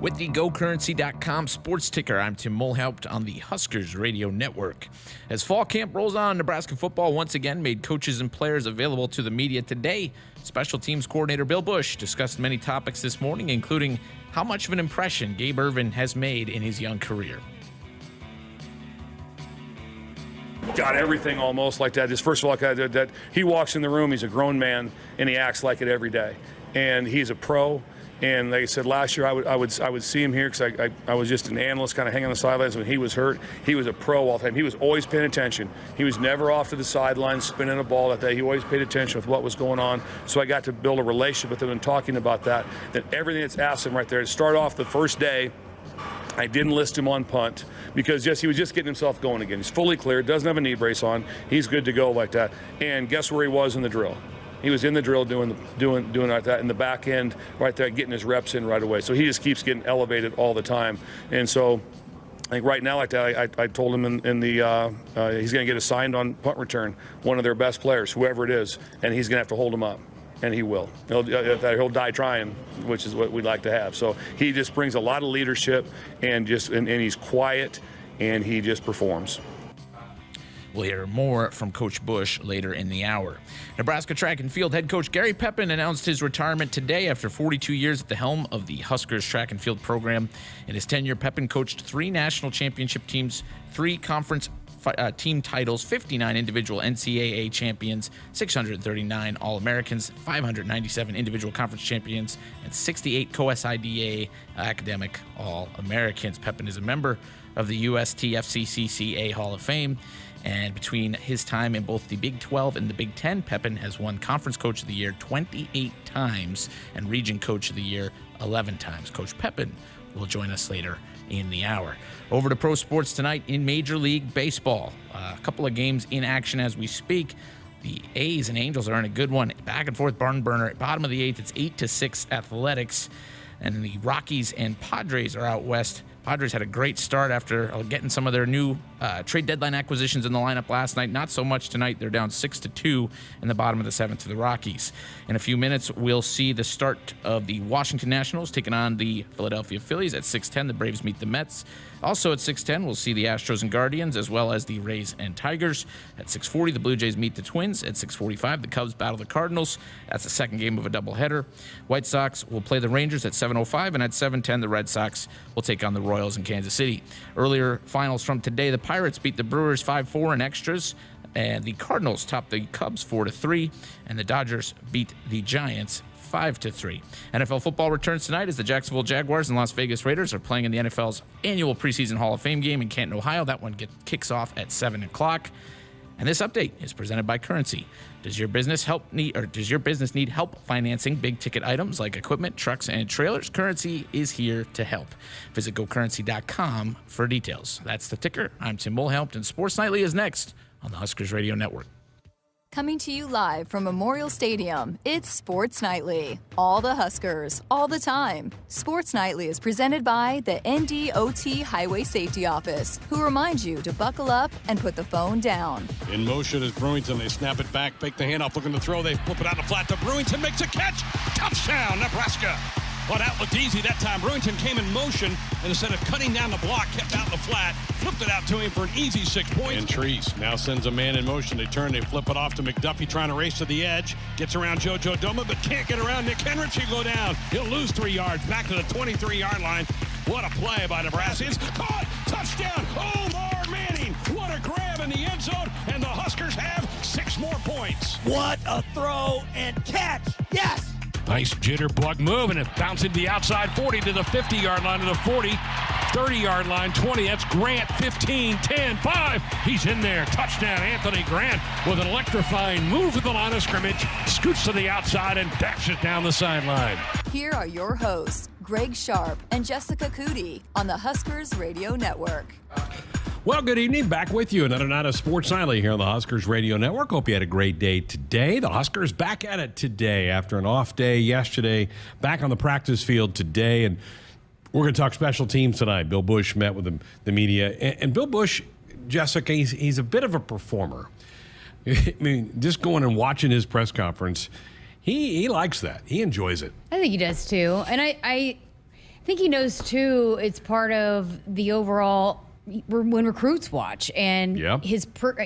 With the GoCurrency.com sports ticker, I'm Tim Mulhaupt on the Huskers Radio Network. As fall camp rolls on, Nebraska football once again made coaches and players available to the media today. Special teams coordinator Bill Busch discussed many topics this morning, including how much of an impression Gabe Ervin has made in his young career. Got everything almost like that. Just first of all, that he walks in the room, he's a grown man, and he acts like it every day. And he's a pro. And like I said, last year I would see him here because I was just an analyst kind of hanging on the sidelines when he was hurt. He was a pro all the time. He was always paying attention. He was never off to the sidelines spinning a ball that day. He always paid attention with what was going on. So I got to build a relationship with him and talking about that. That everything that's asked him right there, to start off the first day, I didn't list him on punt because he was just getting himself going again. He's fully clear, doesn't have a knee brace on. He's good to go like that. And guess where he was in the drill? He was in the drill doing like that in the back end right there, getting his reps in right away. So he just keeps getting elevated all the time. And so I think right now like that, I told him in the he's going to get assigned on punt return, one of their best players, whoever it is, and he's going to have to hold him up. And he will. He'll die trying, which is what we'd like to have. So he just brings a lot of leadership and he's quiet and he just performs. We'll hear more from Coach Busch later in the hour. Nebraska track and field head coach Gary Pepin announced his retirement today after 42 years at the helm of the Huskers track and field program. In his tenure, Pepin coached 3 national championship teams, 3 conference team titles, 59 individual NCAA champions, 639 All-Americans, 597 individual conference champions, and 68 co-SIDA academic All-Americans. Pepin is a member of the USTFCCCA Hall of Fame. And between his time in both the Big 12 and the Big 10, Pepin has won Conference Coach of the Year 28 times and Region Coach of the Year 11 times. Coach Pepin will join us later in the hour. Over to pro sports tonight in Major League Baseball. A couple of games in action as we speak. The A's and Angels are in a good one. Back and forth barn burner. At bottom of the 8th, it's 8-6 Athletics. And the Rockies and Padres are out west. Padres had a great start after getting some of their new trade deadline acquisitions in the lineup last night. Not so much tonight. They're down 6-2 in the bottom of the 7th to the Rockies. In a few minutes, we'll see the start of the Washington Nationals taking on the Philadelphia Phillies. At 6:10, the Braves meet the Mets. Also at 6:10, we'll see the Astros and Guardians, as well as the Rays and Tigers. At 6:40, the Blue Jays meet the Twins. At 6:45, the Cubs battle the Cardinals. That's the second game of a doubleheader. White Sox will play the Rangers at 7:05, and at 7:10, the Red Sox will take on the Royals in Kansas City. Earlier finals from today, the Pirates beat the Brewers 5-4 in extras, and the Cardinals topped the Cubs 4-3, and the Dodgers beat the Giants 5-3. NFL football returns tonight as the Jacksonville Jaguars and Las Vegas Raiders are playing in the NFL's annual preseason Hall of Fame game in Canton, Ohio. That one kicks off at 7 o'clock. And this update is presented by Currency. Does your business need help financing big ticket items like equipment, trucks, and trailers? Currency is here to help. Visit GoCurrency.com for details. That's the ticker. I'm Tim Mulhaupt, and Sports Nightly is next on the Huskers Radio Network. Coming to you live from Memorial Stadium, it's Sports Nightly. All the Huskers, all the time. Sports Nightly is presented by the NDOT Highway Safety Office, who reminds you to buckle up and put the phone down. In motion is Brewington. They snap it back, fake the handoff, looking to throw. They flip it out the flat to Brewington, makes a catch. Touchdown, Nebraska. Well, that looked easy that time. Brewington came in motion, and instead of cutting down the block, kept out the flat, flipped it out to him for an easy 6 points. And Treese now sends a man in motion. They turn, they flip it off to McDuffie, trying to race to the edge. Gets around JoJo Doma, but can't get around Nick Henrich. He'll go down. He'll lose 3 yards, back to the 23-yard line. What a play by Nebraska. It's caught. Touchdown. Omar Manning. What a grab in the end zone, and the Huskers have 6 more points. What a throw and catch. Yes. Nice jitterbug move, and it bounced into the outside 40 to the 50-yard line, to the 40, 30-yard line, 20. That's Grant, 15, 10, 5. He's in there. Touchdown, Anthony Grant, with an electrifying move to the line of scrimmage, scoots to the outside and dashes down the sideline. Here are your hosts, Greg Sharp and Jessica Cootie, on the Huskers Radio Network. Well, good evening. Back with you. Another night of Sports Nightly here on the Huskers Radio Network. Hope you had a great day today. The Huskers back at it today after an off day yesterday. Back on the practice field today. And we're going to talk special teams tonight. Bill Busch met with the media. And Bill Busch, Jessica, he's a bit of a performer. I mean, just going and watching his press conference, he likes that. He enjoys it. I think he does too. And I think he knows too. It's part of the overall when recruits watch and Yep.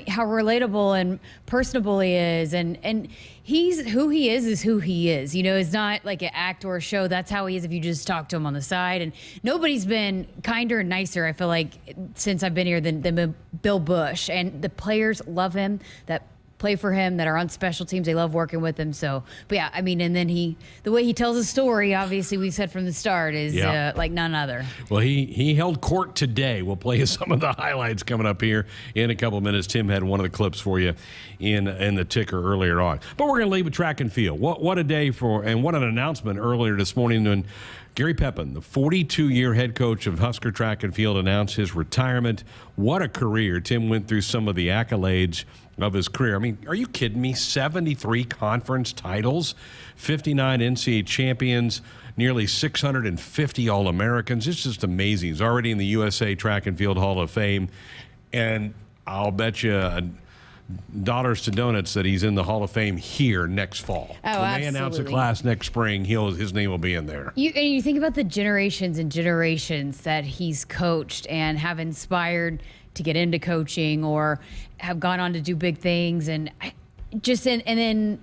how relatable and personable he is, and he's who he is who he is. You know, it's not like an act or a show. That's how he is if you just talk to him on the side. And nobody's been kinder and nicer, I feel like, since I've been here than Bill Bush. And the players love him that play for him, that are on special teams. They love working with him. So, but yeah, I mean, and then the way he tells a story, obviously we said from the start, is like none other. Well, he held court today. We'll play you some of the highlights coming up here in a couple of minutes. Tim had one of the clips for you in the ticker earlier on. But we're going to leave with track and field. What a day and what an announcement earlier this morning when Gary Pepin, the 42-year head coach of Husker Track and Field, announced his retirement. What a career. Tim went through some of the accolades of his career. I mean, are you kidding me? 73 conference titles, 59 NCAA champions, nearly 650 All-Americans. It's just amazing. He's already in the USA Track and Field Hall of Fame. And I'll bet you dollars to donuts that he's in the Hall of Fame here next fall. Oh, when they announce a absolutely. class next spring, his name will be in there. And you think about the generations and generations that he's coached and have inspired to get into coaching or have gone on to do big things. And then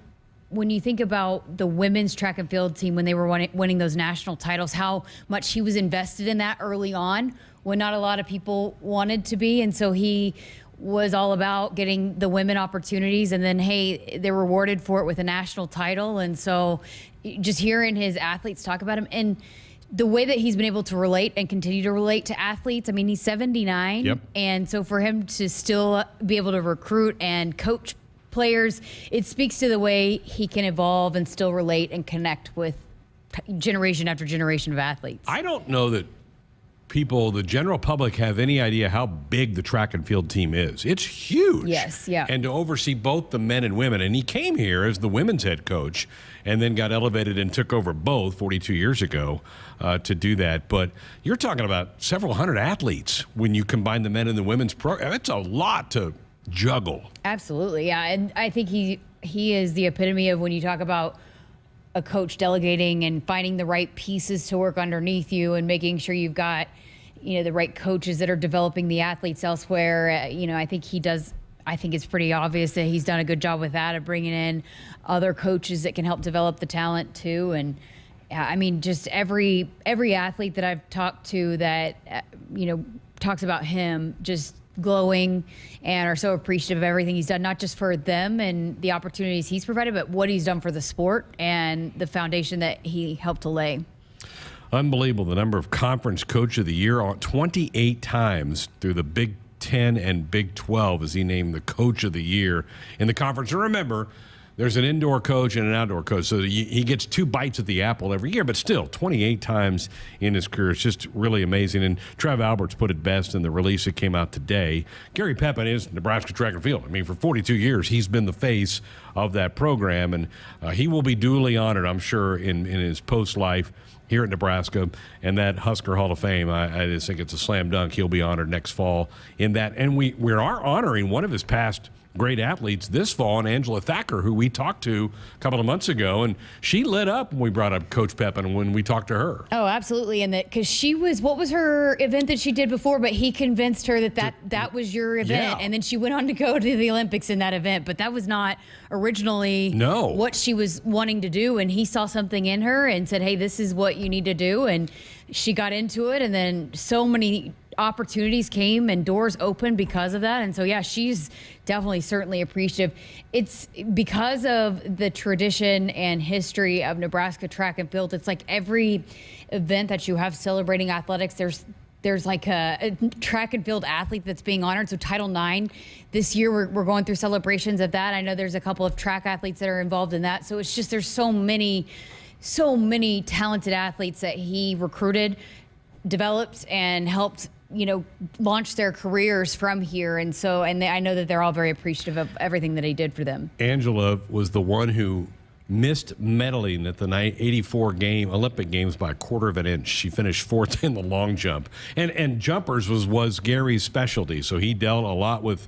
when you think about the women's track and field team, when they were winning those national titles, how much he was invested in that early on when not a lot of people wanted to be. And so he was all about getting the women opportunities, and then, hey, they're rewarded for it with a national title. And so just hearing his athletes talk about him and the way that he's been able to relate and continue to relate to athletes. I mean, he's 79. Yep. And so for him to still be able to recruit and coach players, it speaks to the way he can evolve and still relate and connect with generation after generation of athletes. I don't know that the general public, have any idea how big the track and field team is. It's huge. Yes, yeah. And to oversee both the men and women. And he came here as the women's head coach and then got elevated and took over both 42 years ago to do that. But you're talking about several hundred athletes when you combine the men and the women's program. It's a lot to juggle. Absolutely, yeah. And I think he is the epitome of when you talk about a coach delegating and finding the right pieces to work underneath you and making sure you've got, the right coaches that are developing the athletes elsewhere. I think he does. I think it's pretty obvious that he's done a good job with that, of bringing in other coaches that can help develop the talent too. And I mean, just every athlete that I've talked to that, talks about him just glowing and are so appreciative of everything he's done, not just for them and the opportunities he's provided, but what he's done for the sport and the foundation that he helped to lay. Unbelievable, the number of conference coach of the year, 28 times through the Big 10 and Big 12 is he named the coach of the year in the conference. And remember, there's an indoor coach and an outdoor coach, so he gets 2 bites at the apple every year, but still 28 times in his career. It's just really amazing. And Trev Alberts put it best in the release that came out today. Gary Pepin is Nebraska Track and Field. I mean, for 42 years, he's been the face of that program, and he will be duly honored, I'm sure, in his post-life here at Nebraska and that Husker Hall of Fame. I just think it's a slam dunk. He'll be honored next fall in that. And we are honoring one of his past great athletes this fall, and Angela Thacker, who we talked to a couple of months ago, and she lit up when we brought up Coach Pepin when we talked to her. Oh, absolutely. And that because what was her event that she did before, but he convinced her that was your event. Yeah. And then she went on to go to the Olympics in that event, but that was not originally what she was wanting to do. And he saw something in her and said, hey, this is what you need to do. And she got into it, and then so many opportunities came and doors opened because of that. And so, yeah, she's definitely certainly appreciative. It's because of the tradition and history of Nebraska Track and Field. It's like every event that you have celebrating athletics, there's like a track and field athlete that's being honored. So Title IX this year, we're going through celebrations of that. I know there's a couple of track athletes that are involved in that. So it's just, there's so many talented athletes that he recruited, developed, and helped launch their careers from here. And so, I know that they're all very appreciative of everything that he did for them. Angela was the one who missed medaling at the 84 Olympic Games by a quarter of an inch. She finished 4th in the long jump. And jumpers was Gary's specialty. So he dealt a lot with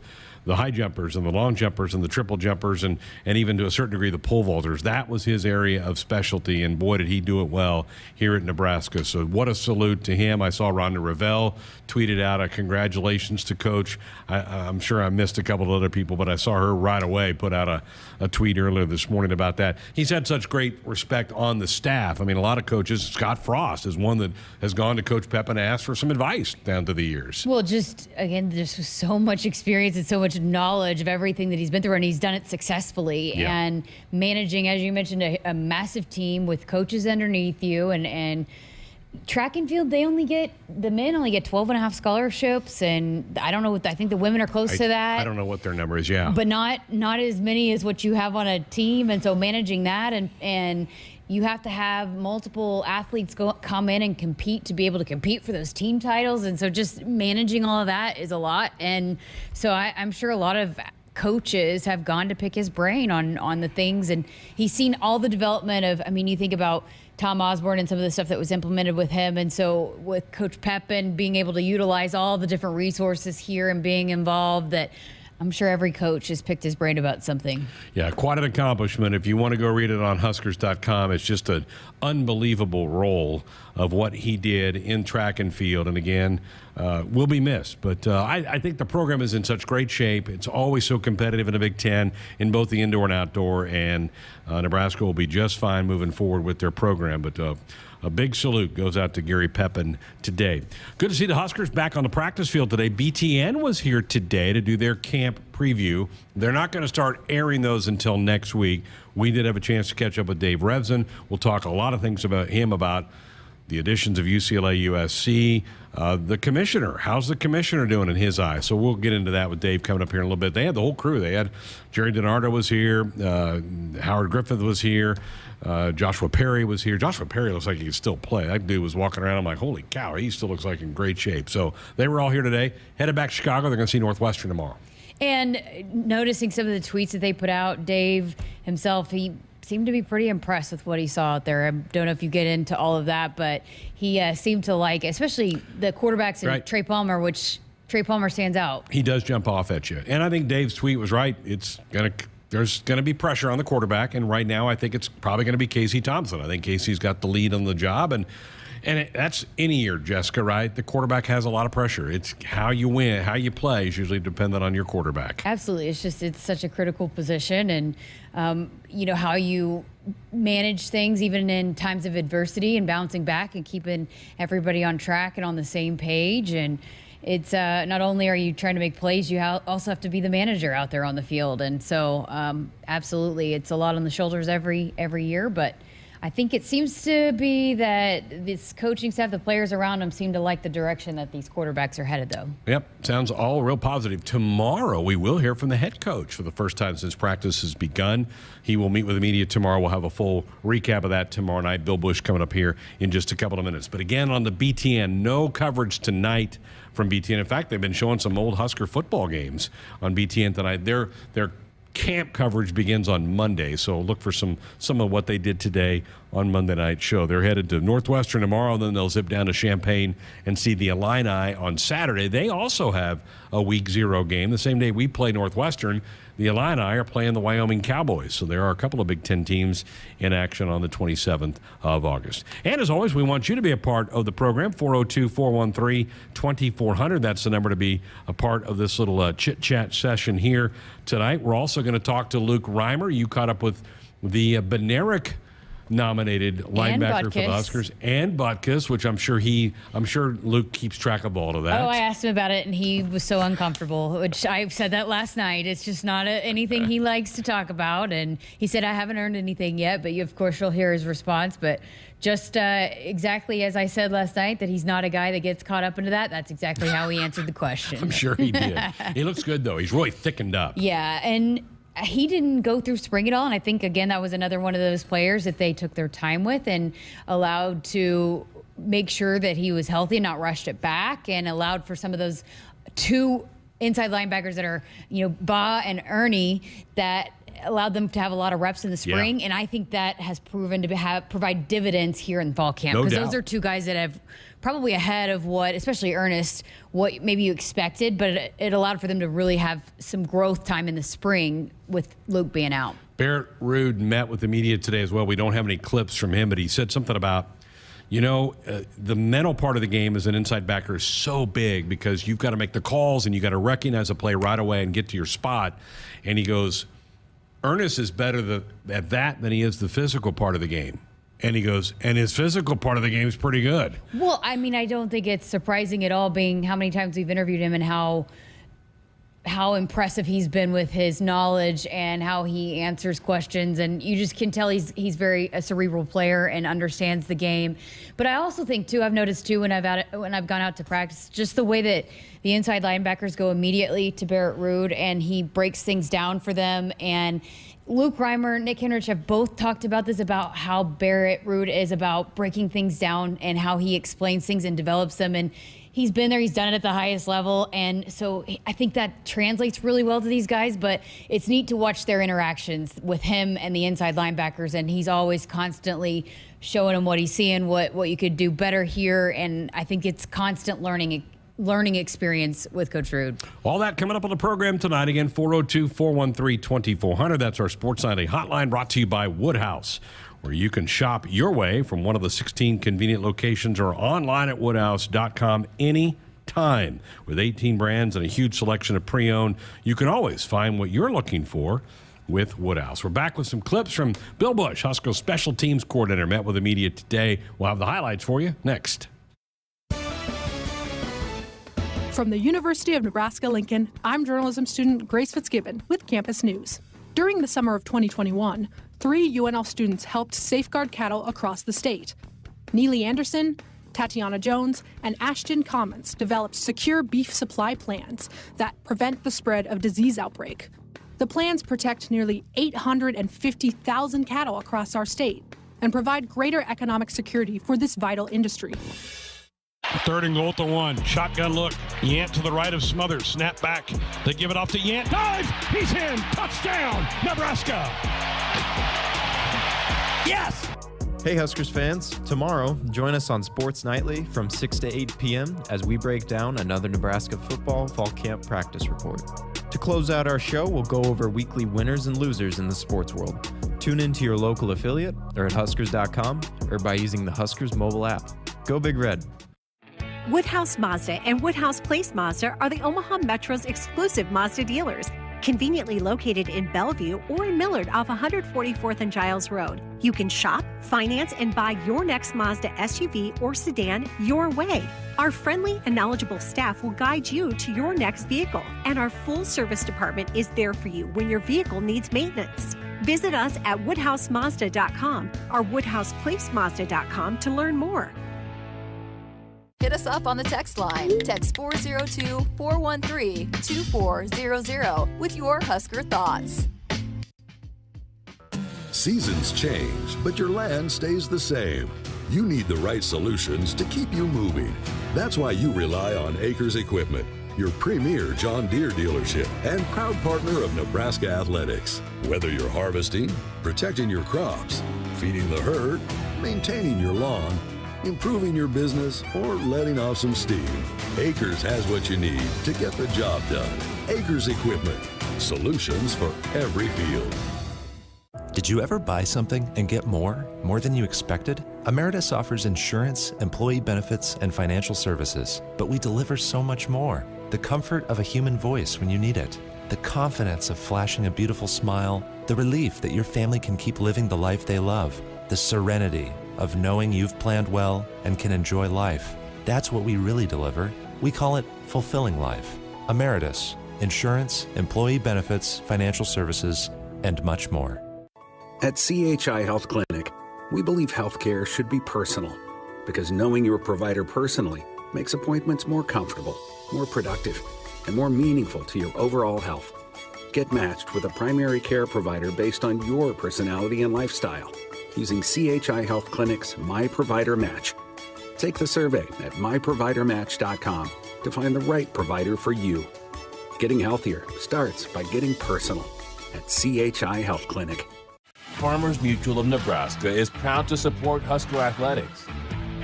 the high jumpers and the long jumpers and the triple jumpers and even to a certain degree the pole vaulters. That was his area of specialty, and boy, did he do it well here at Nebraska. So what a salute to him. I saw Rhonda Revelle tweeted out a congratulations to Coach. I'm sure I missed a couple of other people, but I saw her right away put out a tweet earlier this morning about that. He's had such great respect on the staff. I mean, a lot of coaches, Scott Frost is one that has gone to Coach Pepin and asked for some advice down to the years. Well, just, again, there's so much experience and so much knowledge of everything that he's been through, and he's done it successfully. Yeah. And managing, as you mentioned, a massive team with coaches underneath you, and track and field, the men only get 12.5 scholarships, and I don't know I think the women are close to that. I don't know what their number is, yeah. But not as many as what you have on a team, and so managing that, and you have to have multiple athletes come in and compete to be able to compete for those team titles, and so just managing all of that is a lot. And so I'm sure a lot of coaches have gone to pick his brain on the things, and he's seen all the development of, I mean, you think about Tom Osborne and some of the stuff that was implemented with him. And so with Coach Pepin being able to utilize all the different resources here and being involved, that I'm sure every coach has picked his brain about something. Yeah, quite an accomplishment. If you want to go read it on Huskers.com, it's just an unbelievable role of what he did in track and field. And again, will be missed. But I think the program is in such great shape. It's always so competitive in the Big Ten in both the indoor and outdoor. And Nebraska will be just fine moving forward with their program. But a big salute goes out to Gary Pepin today. Good to see the Huskers back on the practice field today. BTN was here today to do their camp preview. They're not going to start airing those until next week. We did have a chance to catch up with Dave Revson. We'll talk a lot of things about him, about the additions of UCLA, USC, the commissioner. How's the commissioner doing in his eyes? So we'll get into that with Dave coming up here in a little bit. They had the whole crew. They had Jerry DiNardo was here. Howard Griffith was here. Joshua Perry was here. Joshua Perry looks like he could still play. That dude was walking around. I'm like, holy cow, he still looks like in great shape. So they were all here today. Headed back to Chicago. They're going to see Northwestern tomorrow. And noticing some of the tweets that they put out, Dave himself, he seemed to be pretty impressed with what he saw out there. I don't know if you get into all of that, but he seemed to like, especially the quarterbacks and Trey Palmer, which Trey Palmer stands out. He does jump off at you. And I think Dave's tweet was right. There's going to be pressure on the quarterback, and right now I think it's probably going to be Casey Thompson. I think Casey's got the lead on the job, and that's any year, Jessica, right? The quarterback has a lot of pressure. It's how you win, how you play is usually dependent on your quarterback. Absolutely. It's such a critical position, and how you manage things even in times of adversity and bouncing back and keeping everybody on track and on the same page. And it's not only are you trying to make plays, you also have to be the manager out there on the field. And so absolutely, it's a lot on the shoulders every year, but I think it seems to be that this coaching staff, the players around them, seem to like the direction that these quarterbacks are headed, though. Yep, sounds all real positive. Tomorrow, we will hear from the head coach for the first time since practice has begun. He will meet with the media tomorrow. We'll have a full recap of that tomorrow night. Bill Busch coming up here in just a couple of minutes. But again, on the BTN, no coverage tonight from BTN. In fact, they've been showing some old Husker football games on BTN tonight. Their camp coverage begins on Monday, so look for some of what they did today on Monday Night Show. They're headed to Northwestern tomorrow, and then they'll zip down to Champaign and see the Illini on Saturday. They also have a Week 0 game. The same day we play Northwestern, the Illini are playing the Wyoming Cowboys. So there are a couple of Big Ten teams in action on the 27th of August. And as always, we want you to be a part of the program, 402-413-2400. That's the number to be a part of this little chit-chat session here tonight. We're also going to talk to Luke Reimer. You caught up with the Bednarik nominated linebacker for the Huskers, and Butkus, which I'm sure Luke keeps track of all of that. Oh, I asked him about it, and he was so uncomfortable, which I said that last night. It's just not anything he likes to talk about, and he said, I haven't earned anything yet, but of course you'll hear his response. But just exactly as I said last night, that he's not a guy that gets caught up into that. That's exactly how he answered the question. I'm sure he did. He looks good, though. He's really thickened up. Yeah, and he didn't go through spring at all, and I think, again, that was another one of those players that they took their time with and allowed to make sure that he was healthy and not rushed it back, and allowed for some of those two inside linebackers that are, Ba and Ernie, that allowed them to have a lot of reps in the spring, and I think that has proven to provide dividends here in fall camp, because those are two guys that have probably ahead of what, especially Ernest, what maybe you expected, but it allowed for them to really have some growth time in the spring with Luke being out. Barrett Ruud met with the media today as well. We don't have any clips from him, but he said something about, the mental part of the game as an inside backer is so big because you've got to make the calls and you got to recognize a play right away and get to your spot. And he goes, Ernest is better at that than he is the physical part of the game. And he goes, and his physical part of the game is pretty good. Well, I mean, I don't think it's surprising at all, being how many times we've interviewed him and how impressive he's been with his knowledge and how he answers questions. And you just can tell he's very a cerebral player and understands the game. But I also think, too, I've noticed, too, when I've gone out to practice, just the way that the inside linebackers go immediately to Barrett Ruud and he breaks things down for them. And Luke Reimer, Nick Henrich have both talked about this, about how Barrett Ruud is about breaking things down and how he explains things and develops them. And he's been there, he's done it at the highest level. And so I think that translates really well to these guys, but it's neat to watch their interactions with him and the inside linebackers. And he's always constantly showing them what he's seeing, what you could do better here. And I think it's constant learning experience with Coach Ruud. All that coming up on the program tonight. Again, 402-413-2400. That's our Sports Nightly hotline, brought to you by Woodhouse, where you can shop your way from one of the 16 convenient locations or online at woodhouse.com anytime. With 18 brands and a huge selection of pre-owned, you can always find what you're looking for with Woodhouse. We're back with some clips from Bill Bush, Husker special teams coordinator, met with the media today. We'll have the highlights for you next. From the University of Nebraska-Lincoln, I'm journalism student Grace Fitzgibbon with Campus News. During the summer of 2021, 3 UNL students helped safeguard cattle across the state. Neely Anderson, Tatiana Jones, and Ashton Commons developed secure beef supply plans that prevent the spread of disease outbreak. The plans protect nearly 850,000 cattle across our state and provide greater economic security for this vital industry. 3rd and goal to 1. Shotgun look. Yant to the right of Smothers. Snap back. They give it off to Yant. Dive! He's in! Touchdown! Nebraska! Yes! Hey Huskers fans, tomorrow join us on Sports Nightly from 6 to 8 p.m. as we break down another Nebraska football fall camp practice report. To close out our show, we'll go over weekly winners and losers in the sports world. Tune in to your local affiliate or at Huskers.com or by using the Huskers mobile app. Go Big Red! Woodhouse Mazda and Woodhouse Place Mazda are the Omaha Metro's exclusive Mazda dealers, conveniently located in Bellevue or in Millard off 144th and Giles Road. You can shop, finance, and buy your next Mazda SUV or sedan your way. Our friendly and knowledgeable staff will guide you to your next vehicle, and our full service department is there for you when your vehicle needs maintenance. Visit us at WoodhouseMazda.com or WoodhousePlaceMazda.com to learn more. Hit us up on the text line. Text 402-413-2400 with your Husker thoughts. Seasons change, but your land stays the same. You need the right solutions to keep you moving. That's why you rely on Acres Equipment, your premier John Deere dealership and proud partner of Nebraska Athletics. Whether you're harvesting, protecting your crops, feeding the herd, maintaining your lawn, improving your business, or letting off some steam, Acres has what you need to get the job done. Acres Equipment, solutions for every field. Did you ever buy something and get more than you expected? Emeritus offers insurance, employee benefits, and financial services, but we deliver so much more. The comfort of a human voice when you need it, the confidence of flashing a beautiful smile, the relief that your family can keep living the life they love, the serenity of knowing you've planned well and can enjoy life. That's what we really deliver. We call it fulfilling life. Emeritus, insurance, employee benefits, financial services, and much more. At CHI Health Clinic, we believe healthcare should be personal, because knowing your provider personally makes appointments more comfortable, more productive, and more meaningful to your overall health. Get matched with a primary care provider based on your personality and lifestyle, using CHI Health Clinic's My Provider Match. Take the survey at myprovidermatch.com to find the right provider for you. Getting healthier starts by getting personal at CHI Health Clinic. Farmers Mutual of Nebraska is proud to support Husker Athletics.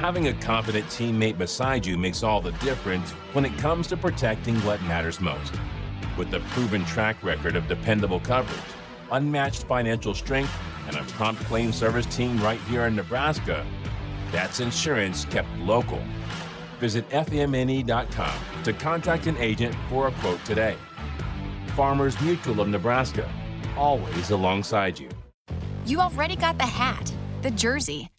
Having a confident teammate beside you makes all the difference when it comes to protecting what matters most. With a proven track record of dependable coverage, unmatched financial strength, and a prompt claim service team right here in Nebraska, that's insurance kept local. Visit FMNE.com to contact an agent for a quote today. Farmers Mutual of Nebraska, always alongside you. You already got the hat, the jersey,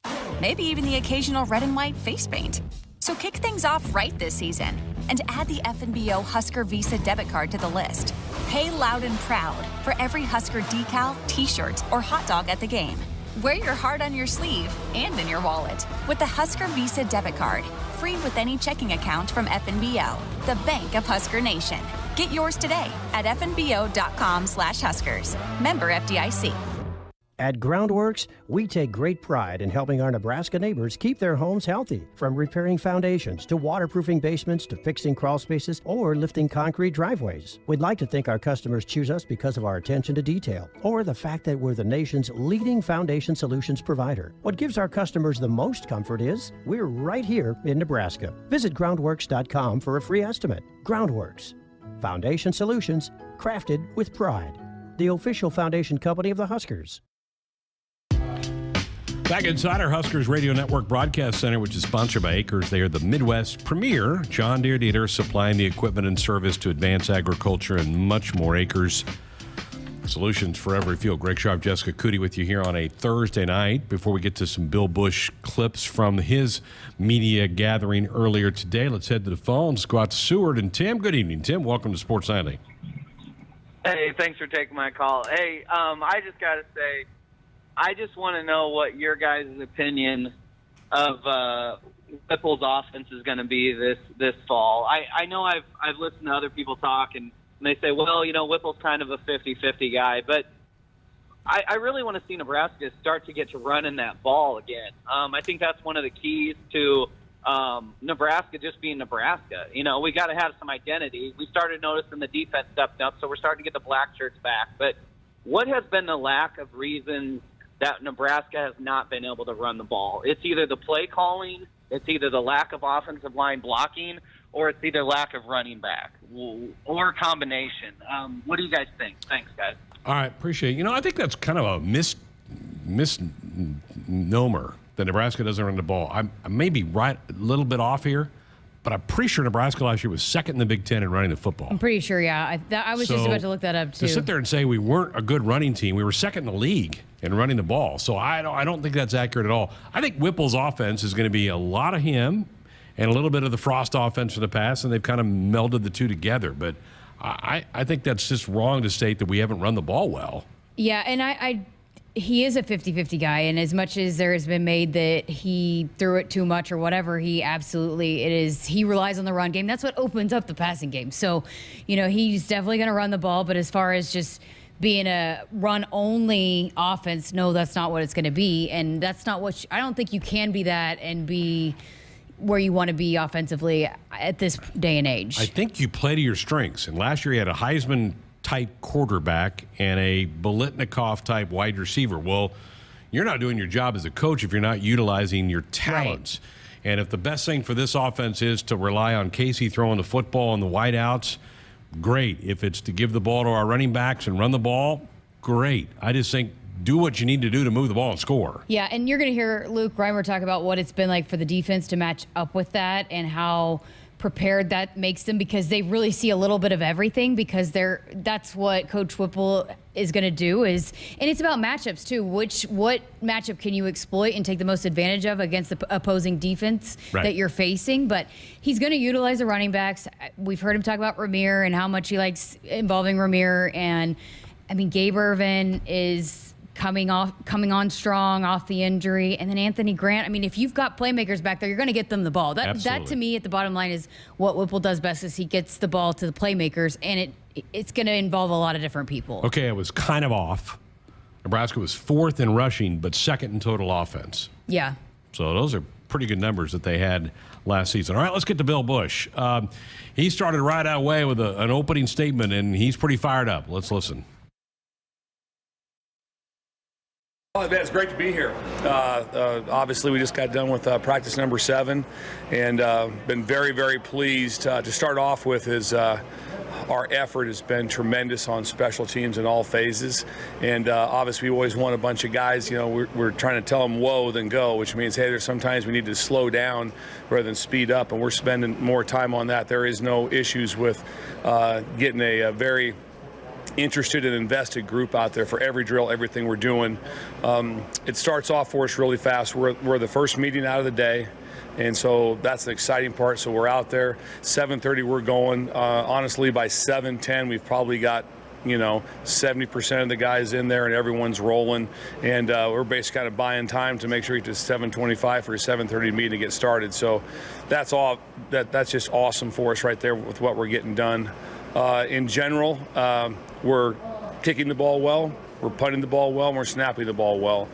maybe even the occasional red and white face paint. So kick things off right this season and add the FNBO Husker Visa debit card to the list. Pay loud and proud for every Husker decal, t-shirt, or hot dog at the game. Wear your heart on your sleeve and in your wallet with the Husker Visa debit card, free with any checking account from FNBO, the bank of Husker Nation. Get yours today at fnbo.com/Huskers. Member FDIC. At Groundworks, we take great pride in helping our Nebraska neighbors keep their homes healthy. From repairing foundations to waterproofing basements to fixing crawl spaces or lifting concrete driveways. We'd like to think our customers choose us because of our attention to detail or the fact that we're the nation's leading foundation solutions provider. What gives our customers the most comfort is we're right here in Nebraska. Visit groundworks.com for a free estimate. Groundworks. Foundation solutions crafted with pride. The official foundation company of the Huskers. Back inside our Huskers Radio Network Broadcast Center, which is sponsored by Acres. They are the Midwest premier John Deere dealer, supplying the equipment and service to advance agriculture and much more. Acres solutions for every field. Greg Sharp, Jessica Cootie with you here on a Thursday night. Before we get to some Bill Busch clips from his media gathering earlier today, let's head to the phones. Go out to Seward and Tim. Good evening, Tim. Welcome to Sports Nightly. Hey, thanks for taking my call. Hey, I just got to say, I just want to know what your guys' opinion of Whipple's offense is going to be this fall. I know I've listened to other people talk, and they say, well, you know, Whipple's kind of a 50-50 guy, but I really want to see Nebraska start to get to running that ball again. I think that's one of the keys to Nebraska just being Nebraska. You know, we got to have some identity. We started noticing the defense stepped up, so we're starting to get the black shirts back. But what has been the lack of reasons that Nebraska has not been able to run the ball? It's either the play calling, it's either the lack of offensive line blocking, or it's either lack of running back, or a combination. What do you guys think? Thanks, guys. All right, appreciate it. You know, I think that's kind of a misnomer that Nebraska doesn't run the ball. I may be right a little bit off here, but I'm pretty sure Nebraska last year was second in the Big Ten in running the football. I'm pretty sure, yeah. I was just about to look that up, too. To sit there and say we weren't a good running team, we were second in the league in running the ball. So I don't think that's accurate at all. I think Whipple's offense is going to be a lot of him and a little bit of the Frost offense for the pass, and they've kind of melded the two together. But I think that's just wrong to state that we haven't run the ball well. Yeah, and he is a 50-50 guy, and as much as there has been made that he threw it too much or whatever, he relies on the run game. That's what opens up the passing game. So, you know, he's definitely going to run the ball, but as far as just being a run-only offense, no, that's not what it's going to be, and that's not what I don't think you can be that and be where you want to be offensively at this day and age. I think you play to your strengths, and last year you had a Heisman-type quarterback and a Biletnikoff-type wide receiver. Well, you're not doing your job as a coach if you're not utilizing your talents. Right. And if the best thing for this offense is to rely on Casey throwing the football and the wideouts, great. If it's to give the ball to our running backs and run the ball, great. I just think do what you need to do to move the ball and score. Yeah, and you're going to hear Luke Reimer talk about what it's been like for the defense to match up with that and how prepared that makes them, because they really see a little bit of everything, because that's what Coach Whipple is going to do and it's about matchups too. What matchup can you exploit and take the most advantage of against the opposing defense that you're facing? But he's going to utilize the running backs. We've heard him talk about Rahmir and how much he likes involving Rahmir, and I mean Gabe Ervin is coming on strong off the injury, and then Anthony Grant. I mean, if you've got playmakers back there, you're going to get them the ball. That to me, at the bottom line, is what Whipple does best: is he gets the ball to the playmakers, and it's going to involve a lot of different people. Okay, I was kind of off. Nebraska was fourth in rushing, but second in total offense. Yeah. So those are pretty good numbers that they had last season. All right, let's get to Bill Busch. He started right away with an opening statement, and he's pretty fired up. Let's listen. Oh, man, it's great to be here. Obviously, we just got done with practice number 7, and been very, very pleased. To start off with is our effort has been tremendous on special teams in all phases, and obviously we always want a bunch of guys, you know, we're trying to tell them whoa then go, which means, hey, there's sometimes we need to slow down rather than speed up, and we're spending more time on that. There is no issues with getting a very interested and invested group out there for every drill, everything we're doing. It starts off for us really fast. We're the first meeting out of the day, and so that's the exciting part. So we're out there, 7:30 we're going. Honestly, by 7:10 we've probably got, you know, 70% of the guys in there and everyone's rolling, and we're basically kind of buying time to make sure we get to 7:25 for a 7:30 meeting to get started. So that's all. That's just awesome for us right there with what we're getting done. In general, we're kicking the ball well, we're punting the ball well, and we're snapping the ball well.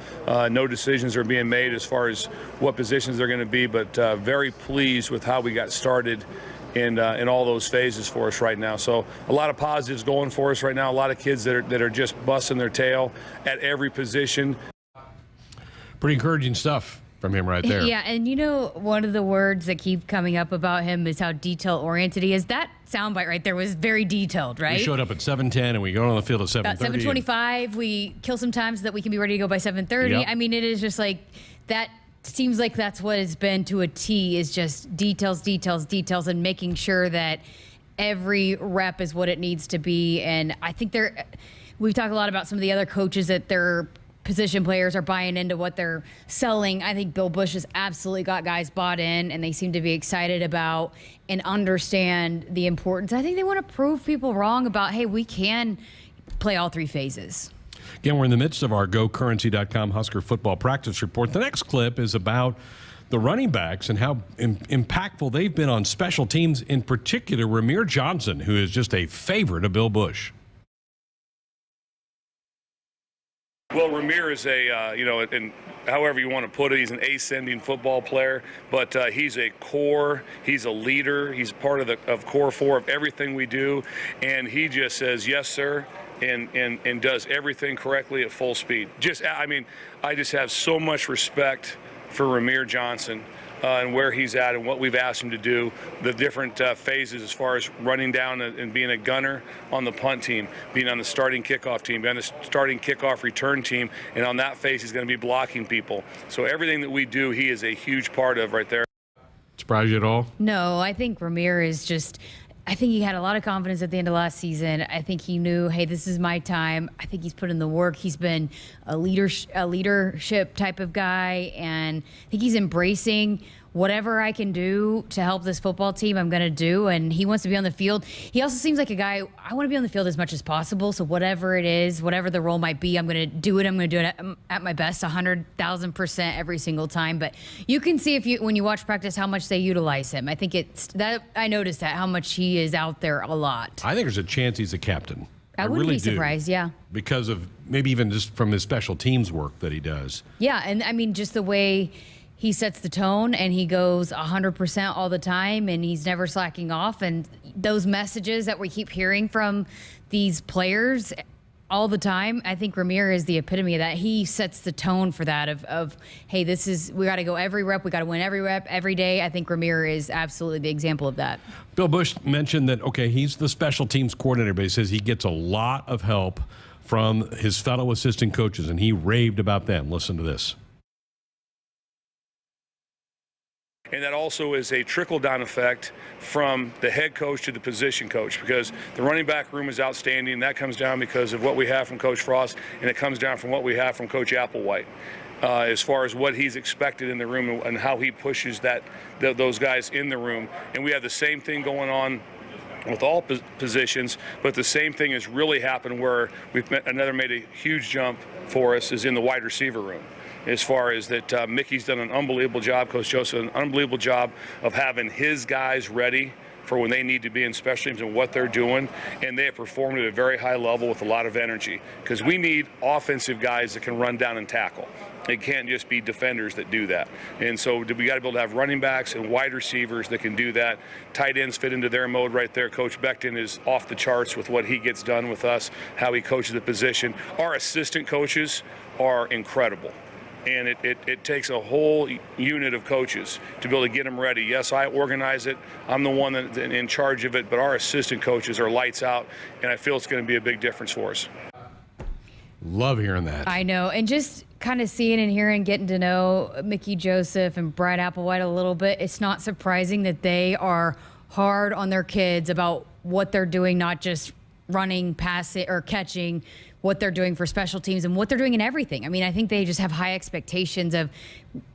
No decisions are being made as far as what positions they're going to be, but very pleased with how we got started in all those phases for us right now. So a lot of positives going for us right now. A lot of kids that are just busting their tail at every position. Pretty encouraging stuff from him right there. Yeah, and you know, one of the words that keep coming up about him is how detail-oriented he is. That soundbite right there was very detailed, right? We showed up at 7:10 and we go on the field at 7:30. About 7:25, we kill some time so that we can be ready to go by 7:30. Yep. I mean, it is just like, that seems like that's what it's been to a T, is just details, details, details, and making sure that every rep is what it needs to be. And I think we've talked a lot about some of the other coaches that their position players are buying into what they're selling. I think Bill Busch has absolutely got guys bought in, and they seem to be excited about and understand the importance. I think they want to prove people wrong about, hey, we can play all 3 phases. Again, we're in the midst of our GoCurrency.com Husker football practice report. The next clip is about the running backs and how impactful they've been on special teams, in particular Rahmir Johnson, who is just a favorite of Bill Busch. Well, Rahmir is you know, and however you want to put it, he's an ascending football player, but he's a core, he's a leader, he's part of core 4 of everything we do, and he just says, yes, sir, and does everything correctly at full speed. I mean, I just have so much respect for Rahmir Johnson. And where he's at and what we've asked him to do, the different phases as far as running down and being a gunner on the punt team, being on the starting kickoff team, being on the starting kickoff return team, and on that phase he's going to be blocking people. So everything that we do, he is a huge part of right there. Surprise you at all? No, I think Rahmir is just, I think he had a lot of confidence at the end of last season. I think he knew, hey, this is my time. I think he's put in the work. He's been a leadership type of guy, and I think he's embracing whatever I can do to help this football team, I'm going to do. And he wants to be on the field. He also seems like a guy, I want to be on the field as much as possible. So whatever it is, whatever the role might be, I'm going to do it. I'm going to do it at my best, 100,000% every single time. But you can see when you watch practice how much they utilize him. I think I noticed that, how much he is out there a lot. I think there's a chance he's a captain. I wouldn't really be surprised, yeah. Because of maybe even just from his special teams work that he does. Yeah, and I mean, just the way he sets the tone, and he goes 100% all the time, and he's never slacking off. And those messages that we keep hearing from these players all the time, I think Rahmir is the epitome of that. He sets the tone for that of hey, we got to go every rep, we got to win every rep every day. I think Rahmir is absolutely the example of that. Bill Busch mentioned that, okay, he's the special teams coordinator, but he says he gets a lot of help from his fellow assistant coaches, and he raved about them. Listen to this. And that also is a trickle-down effect from the head coach to the position coach, because the running back room is outstanding. That comes down because of what we have from Coach Frost, and it comes down from what we have from Coach Applewhite, as far as what he's expected in the room and how he pushes those guys in the room. And we have the same thing going on with all positions, but the same thing has really happened where we've made a huge jump for us is in the wide receiver room. As far as that, Mickey's done an unbelievable job, Coach Joseph, an unbelievable job of having his guys ready for when they need to be in special teams and what they're doing, and they have performed at a very high level with a lot of energy, because we need offensive guys that can run down and tackle. It can't just be defenders that do that. And so we got to be able to have running backs and wide receivers that can do that. Tight ends fit into their mode right there. Coach Becton is off the charts with what he gets done with us, how he coaches the position. Our assistant coaches are incredible. And it takes a whole unit of coaches to be able to get them ready. Yes, I organize it. I'm the one that's in charge of it, but our assistant coaches are lights out, and I feel it's going to be a big difference for us. Love hearing that. I know. And just kind of seeing and hearing, getting to know Mickey Joseph and Brad Applewhite a little bit, it's not surprising that they are hard on their kids about what they're doing, not just running, passing, or catching, what they're doing for special teams and what they're doing in everything. I mean, I think they just have high expectations of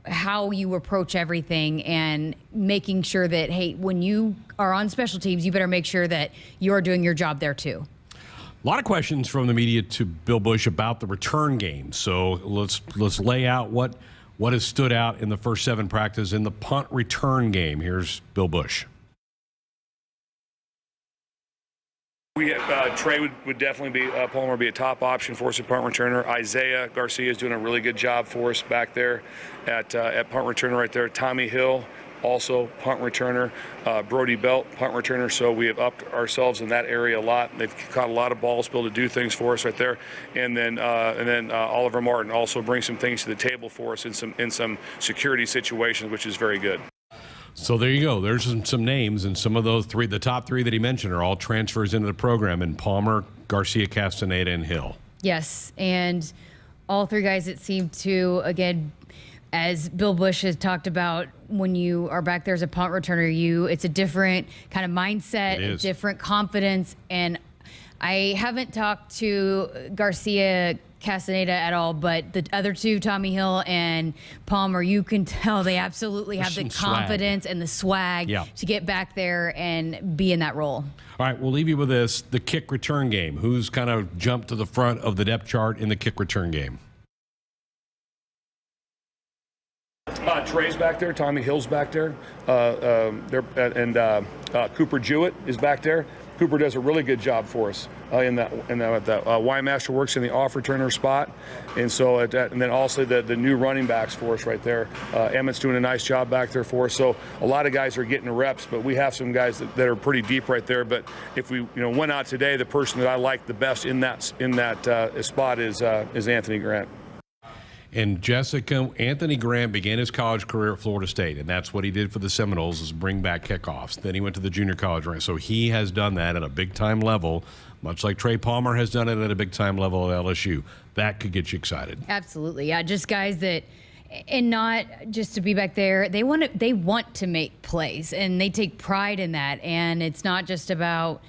how you approach everything and making sure that, hey, when you are on special teams, you better make sure that you're doing your job there too. A lot of questions from the media to Bill Busch about the return game. So let's lay out what has stood out in the first 7 practices in the punt return game. Here's Bill Busch. We have, Trey would definitely be, Palmer would be a top option for us at punt returner. Isaiah Garcia is doing a really good job for us back there at punt returner right there. Tommy Hill, also punt returner. Brody Belt, punt returner. So we have upped ourselves in that area a lot. They've caught a lot of balls, be able to do things for us right there. And then Oliver Martin also brings some things to the table for us in some security situations, which is very good. So there you go. There's some names, and some of those three, the top 3 that he mentioned, are all transfers into the program, and Palmer, Garcia, Castaneda, and Hill. Yes, and all 3 guys that seem to, again, as Bill Busch has talked about, when you are back there as a punt returner, it's a different kind of mindset, a different confidence. And I haven't talked to Garcia Castaneda at all, but the other 2, Tommy Hill and Palmer, you can tell they absolutely have the confidence and the swag to get back there and be in that role. All right, we'll leave you with this, the kick return game. Who's kind of jumped to the front of the depth chart in the kick return game? Trey's back there. Tommy Hill's back there. Cooper Jewett is back there. Cooper does a really good job for us in that. Wymaster works in the off returner spot, and so and then also the new running backs for us right there. Emmett's doing a nice job back there for us. So a lot of guys are getting reps, but we have some guys that are pretty deep right there. But if we went out today, the person that I like the best in that spot is Anthony Grant. And Jessica, Anthony Grant began his college career at Florida State, and that's what he did for the Seminoles, is bring back kickoffs. Then he went to the junior college rank. So he has done that at a big-time level, much like Trey Palmer has done it at a big-time level at LSU. That could get you excited. Absolutely, yeah. Just guys that, and not just to be back there, they want to make plays, and they take pride in that. And it's not just about,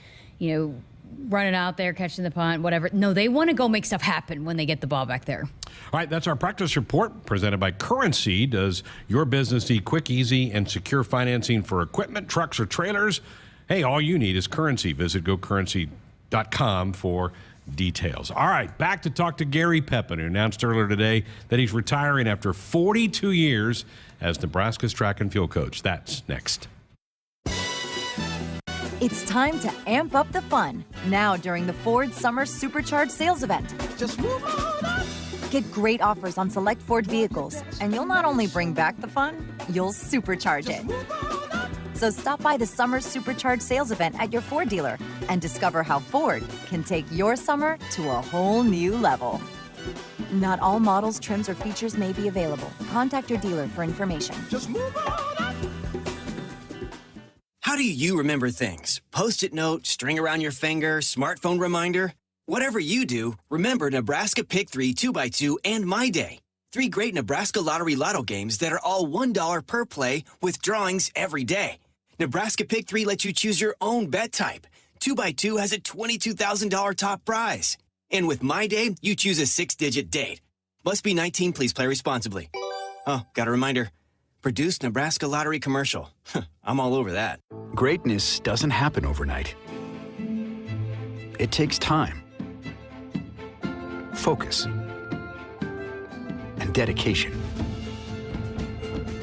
running out there, catching the punt, whatever. No, they want to go make stuff happen when they get the ball back there. All right, that's our practice report presented by Currency. Does your business need quick, easy, and secure financing for equipment, trucks, or trailers? Hey, all you need is Currency. Visit gocurrency.com for details. All right, back to talk to Gary Pepin, who announced earlier today that he's retiring after 42 years as Nebraska's track and field coach. That's next. It's time to amp up the fun now during the Ford Summer Supercharged Sales Event. Just move on up. Get great offers on select Ford vehicles, and you'll not only bring back the fun, you'll supercharge it. So stop by the Summer Supercharged Sales Event at your Ford dealer and discover how Ford can take your summer to a whole new level. Not all models, trims, or features may be available. Contact your dealer for information. Just move on up. How do you remember things? Post-it note, string around your finger, smartphone reminder? Whatever you do, remember Nebraska Pick 3 2x2 and My Day. 3 great Nebraska Lottery Lotto games that are all $1 per play with drawings every day. Nebraska Pick 3 lets you choose your own bet type. 2x2 has a $22,000 top prize. And with My Day, you choose a 6-digit date. Must be 19, please play responsibly. Oh, got a reminder. Produced Nebraska Lottery Commercial. I'm all over that. Greatness doesn't happen overnight. It takes time, focus, and dedication.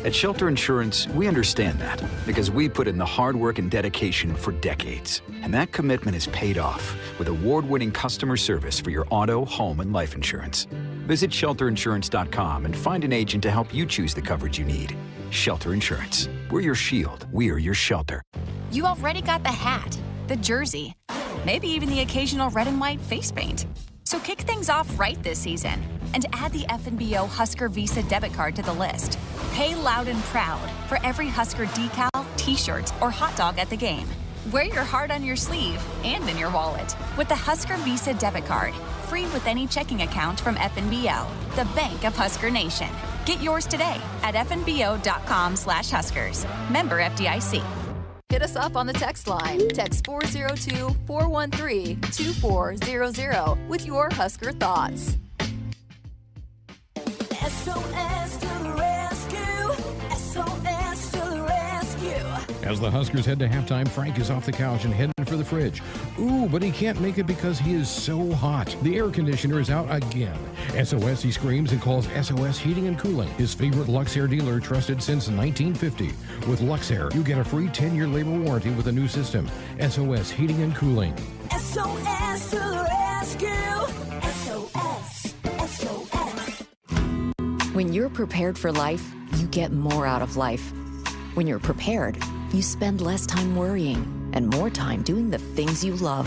At Shelter Insurance, we understand that because we put in the hard work and dedication for decades. And that commitment is paid off with award-winning customer service for your auto, home, and life insurance. Visit shelterinsurance.com and find an agent to help you choose the coverage you need. Shelter Insurance. We're your shield. We're your shelter. You already got the hat, the jersey, maybe even the occasional red and white face paint. So kick things off right this season and add the FNBO Husker Visa debit card to the list. Pay loud and proud for every Husker decal, t-shirt, or hot dog at the game. Wear your heart on your sleeve and in your wallet with the Husker Visa debit card, free with any checking account from FNBO, the bank of Husker Nation. Get yours today at fnbo.com/Huskers. Member FDIC. Hit us up on the text line. Text 402-413-2400 with your Husker thoughts. SOS to the rescue. SOS to the rescue. As the Huskers head to halftime, Frank is off the couch and headed for the fridge. Ooh, but he can't make it because he is so hot. The air conditioner is out again. SOS, he screams and calls SOS Heating and Cooling, his favorite Luxair dealer trusted since 1950. With Luxair, you get a free 10-year labor warranty with a new system. SOS Heating and Cooling. SOS to the rescue. SOS. SOS. When you're prepared for life, you get more out of life. When you're prepared, you spend less time worrying and more time doing the things you love.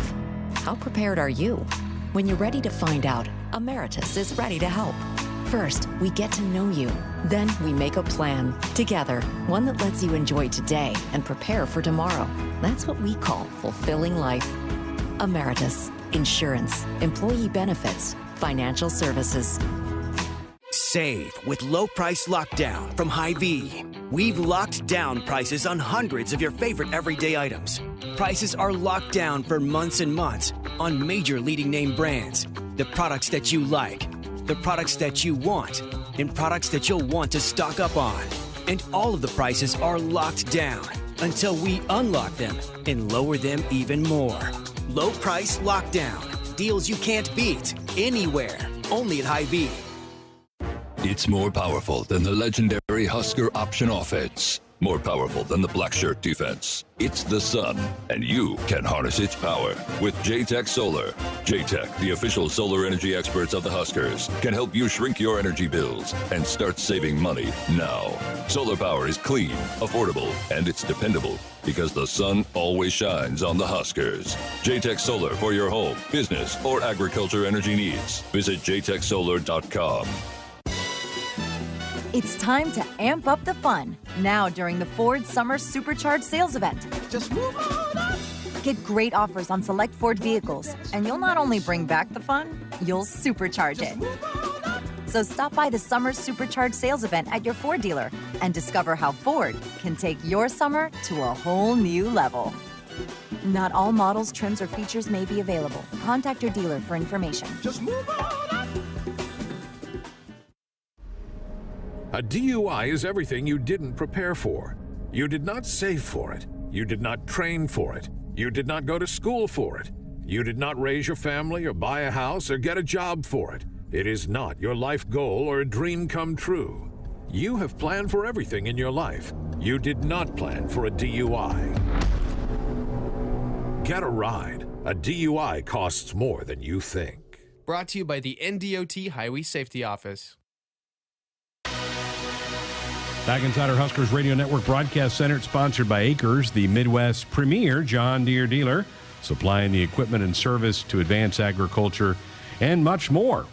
How prepared are you? When you're ready to find out, Emeritus is ready to help. First, we get to know you. Then we make a plan together, one that lets you enjoy today and prepare for tomorrow. That's what we call fulfilling life. Emeritus, insurance, employee benefits, financial services. Save with low price lockdown from Hy-Vee. We've locked down prices on hundreds of your favorite everyday items. Prices are locked down for months and months on major leading name brands. The products that you like, the products that you want, and products that you'll want to stock up on. And all of the prices are locked down until we unlock them and lower them even more. Low price lockdown. Deals you can't beat anywhere. Only at Hy-Vee. It's more powerful than the legendary Husker option offense. More powerful than the black shirt defense. It's the sun, and you can harness its power with JTech Solar. JTech, the official solar energy experts of the Huskers, can help you shrink your energy bills and start saving money now. Solar power is clean, affordable, and it's dependable because the sun always shines on the Huskers. JTech Solar for your home, business, or agriculture energy needs. Visit jtechsolar.com. It's time to amp up the fun now during the Ford Summer Supercharged Sales Event. Just move on up. Get great offers on select Ford vehicles, and you'll not only bring back the fun, you'll supercharge it. So stop by the Summer Supercharged Sales Event at your Ford dealer and discover how Ford can take your summer to a whole new level. Not all models, trims, or features may be available. Contact your dealer for information. Just move on up. A DUI is everything you didn't prepare for. You did not save for it. You did not train for it. You did not go to school for it. You did not raise your family or buy a house or get a job for it. It is not your life goal or a dream come true. You have planned for everything in your life. You did not plan for a DUI. Get a ride. A DUI costs more than you think. Brought to you by the NDOT Highway Safety Office. Back inside our Huskers Radio Network Broadcast Center, sponsored by Acres, the Midwest premier John Deere dealer, supplying the equipment and service to advance agriculture and much more.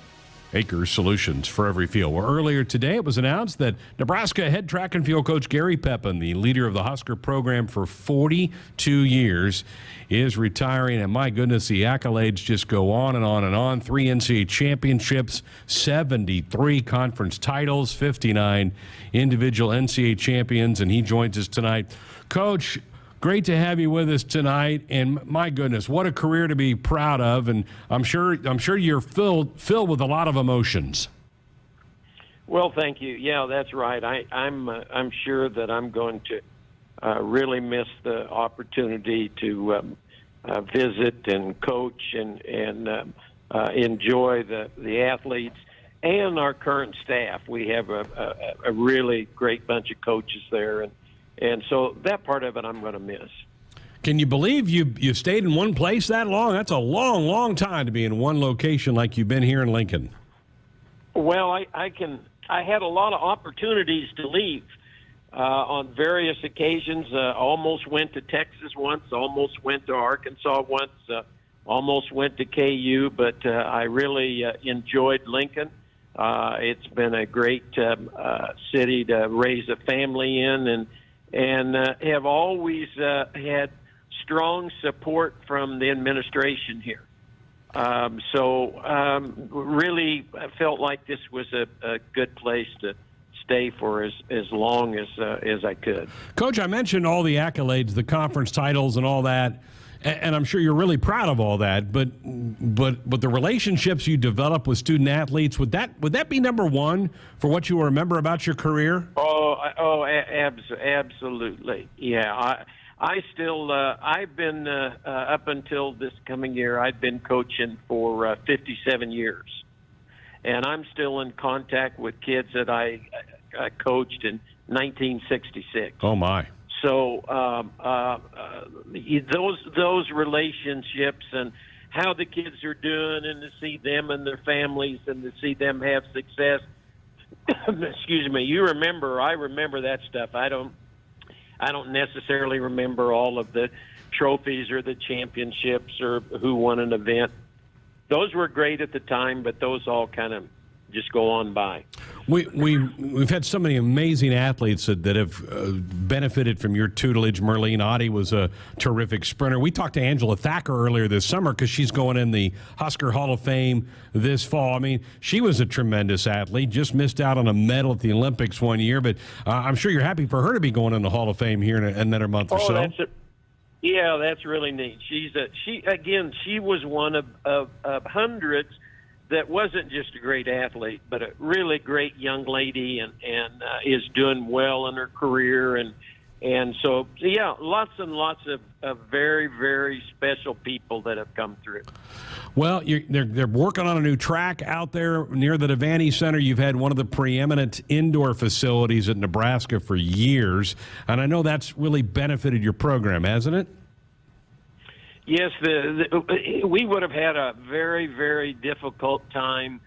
Acres Solutions for every field. Well, earlier today, it was announced that Nebraska head track and field coach Gary Pepin, the leader of the Husker program for 42 years, is retiring. And my goodness, the accolades just go on and on and on. 3 NCAA championships, 73 conference titles, 59 individual NCAA champions, and he joins us tonight. Coach, great to have you with us tonight, and my goodness, what a career to be proud of! And I'm sure you're filled with a lot of emotions. Well, thank you. Yeah, that's right. I'm sure that I'm going to really miss the opportunity to visit and coach and enjoy the athletes. and our current staff. We have a really great bunch of coaches there, and so that part of it I'm going to miss. Can you believe you've stayed in one place that long? That's a long, long time to be in one location like you've been here in Lincoln. Well, I had a lot of opportunities to leave on various occasions. Almost went to Texas once, almost went to Arkansas once, almost went to KU, but I really enjoyed Lincoln. It's been a great city to raise a family in, and have always had strong support from the administration here. Really felt like this was a good place to stay for as long as I could. Coach, I mentioned all the accolades, the conference titles and all that, and I'm sure you're really proud of all that, but the relationships you develop with student athletes, would that be number one for what you remember about your career? Absolutely. Yeah. I still, I've been, up until this coming year, I've been coaching for 57 years. And I'm still in contact with kids that I coached in 1966. Oh, my. So those relationships and how the kids are doing, and to see them and their families and to see them have success. Excuse me. I remember that stuff. I don't necessarily remember all of the trophies or the championships or who won an event. Those were great at the time, but those all kind of just go on by. We've had so many amazing athletes that have benefited from your tutelage. Merlene Ottey was a terrific sprinter. We talked to Angela Thacker earlier this summer because she's going in the Husker Hall of Fame this fall. I mean, she was a tremendous athlete, just missed out on a medal at the Olympics one year, but I'm sure you're happy for her to be going in the Hall of Fame here in another month or so. Yeah, that's really neat. She was one of hundreds that wasn't just a great athlete, but a really great young lady, and is doing well in her career, and so yeah, lots and lots of very, very special people that have come through. Well, they're working on a new track out there near the Devaney Center. You've had one of the preeminent indoor facilities at Nebraska for years, and I know that's really benefited your program, hasn't it? Yes, we would have had a very, very difficult time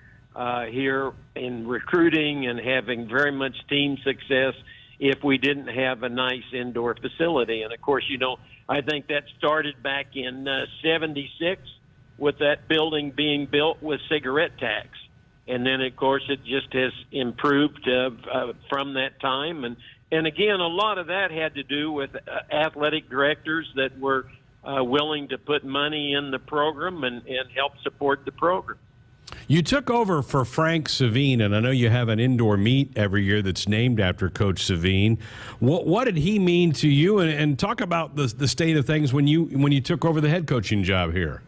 here in recruiting and having very much team success if we didn't have a nice indoor facility. And, of course, I think that started back in 76 with that building being built with cigarette tax. And then, of course, it just has improved from that time. And, again, a lot of that had to do with athletic directors that were willing to put money in the program and help support the program. You took over for Frank Savine, and I know you have an indoor meet every year that's named after Coach Savine. What did he mean to you? And talk about the state of things when you took over the head coaching job here.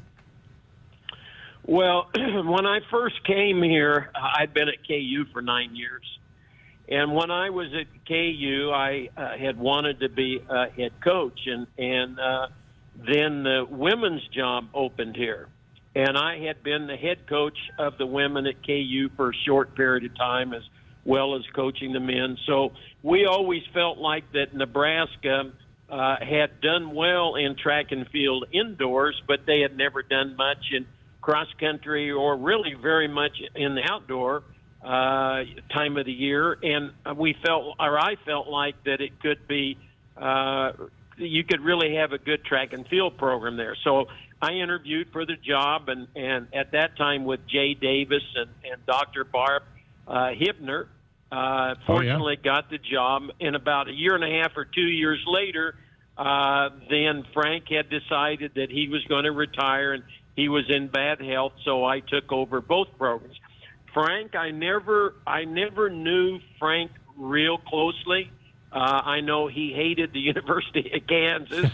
Well, when I first came here, I'd been at KU for 9 years. And when I was at KU, I had wanted to be a head coach, and then the women's job opened here. And I had been the head coach of the women at KU for a short period of time, as well as coaching the men. So we always felt like that Nebraska had done well in track and field indoors, but they had never done much in cross country or really very much in the outdoor time of the year. And I felt like that it could be you could really have a good track and field program there. So I interviewed for the job, and at that time with Jay Davis and Dr. Barb Hibner, fortunately got the job. And about a year and a half or 2 years later, then Frank had decided that he was going to retire, and he was in bad health, so I took over both programs. Frank, I never knew Frank real closely. I know he hated the University of Kansas,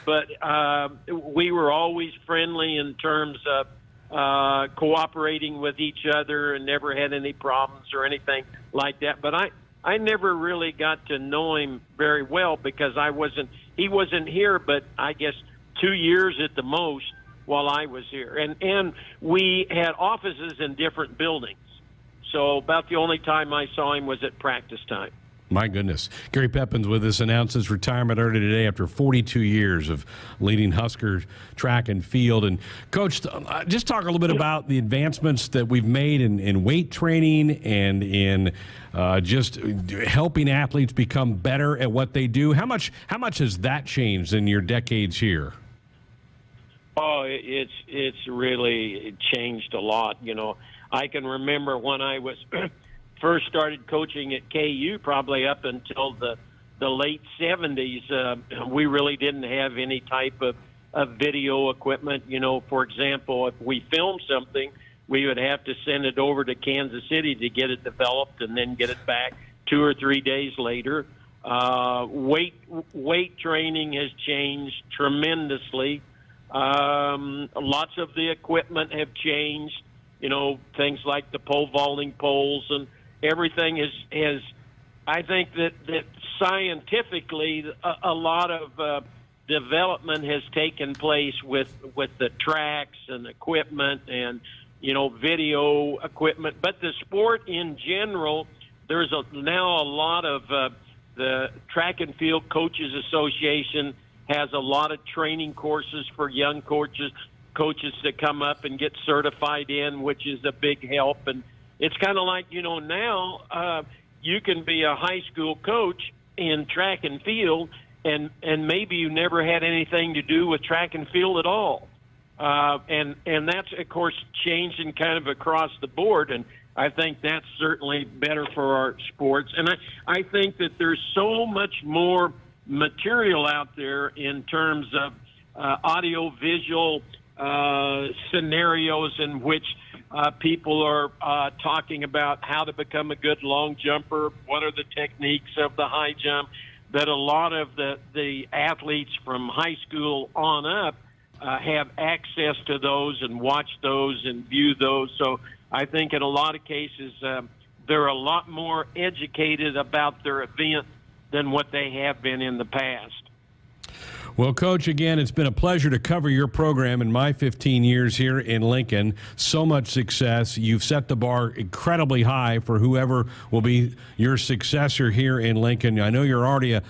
but we were always friendly in terms of cooperating with each other and never had any problems or anything like that. But I never really got to know him very well because he wasn't here, but I guess 2 years at the most while I was here. And we had offices in different buildings. So about the only time I saw him was at practice time. My goodness. Gary Pepin's with us, announced his retirement early today after 42 years of leading Husker track and field. And, Coach, just talk a little bit about the advancements that we've made in weight training and in just helping athletes become better at what they do. How much has that changed in your decades here? Oh, it's really changed a lot. You know, I can remember when I was first started coaching at KU, probably up until the late 70s, we really didn't have any type of video equipment. You know, for example, if we filmed something, we would have to send it over to Kansas City to get it developed and then get it back 2 or 3 days later. Weight training has changed tremendously. Lots of the equipment have changed. You know, things like the pole vaulting poles and everything is I think that scientifically a lot of development has taken place with the tracks and equipment and, you know, video equipment. But the sport in general, there's now a lot of the Track and Field Coaches Association has a lot of training courses for young coaches to come up and get certified in, which is a big help. And it's kind of like, you know, now you can be a high school coach in track and field, and maybe you never had anything to do with track and field at all. And that's, of course, changing kind of across the board. And I think that's certainly better for our sports. And I think that there's so much more material out there in terms of audio-visual scenarios in which people are talking about how to become a good long jumper, what are the techniques of the high jump, that a lot of the athletes from high school on up have access to those and watch those and view those. So I think in a lot of cases they're a lot more educated about their event than what they have been in the past. Well, Coach, again, it's been a pleasure to cover your program in my 15 years here in Lincoln. So much success. You've set the bar incredibly high for whoever will be your successor here in Lincoln. I know you're already a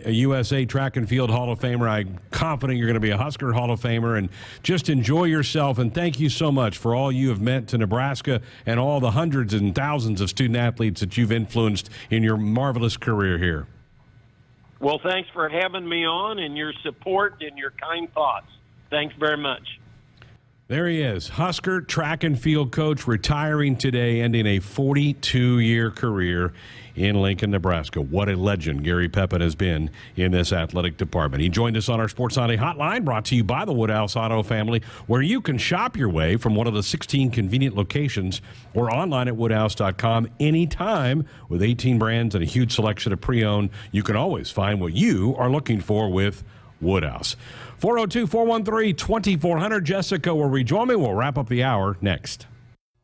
USA Track and Field Hall of Famer. I'm confident you're going to be a Husker Hall of Famer. And just enjoy yourself. And thank you so much for all you have meant to Nebraska and all the hundreds and thousands of student athletes that you've influenced in your marvelous career here. Well, thanks for having me on and your support and your kind thoughts. Thanks very much. There he is, Husker track and field coach, retiring today, ending a 42-year career in Lincoln, Nebraska. What a legend Gary Pepin has been in this athletic department. He joined us on our Sports Sunday Hotline, brought to you by the Woodhouse Auto family, where you can shop your way from one of the 16 convenient locations or online at woodhouse.com anytime. With 18 brands and a huge selection of pre-owned, you can always find what you are looking for with Woodhouse. 402-413-2400. Jessica will rejoin me. We'll wrap up the hour next.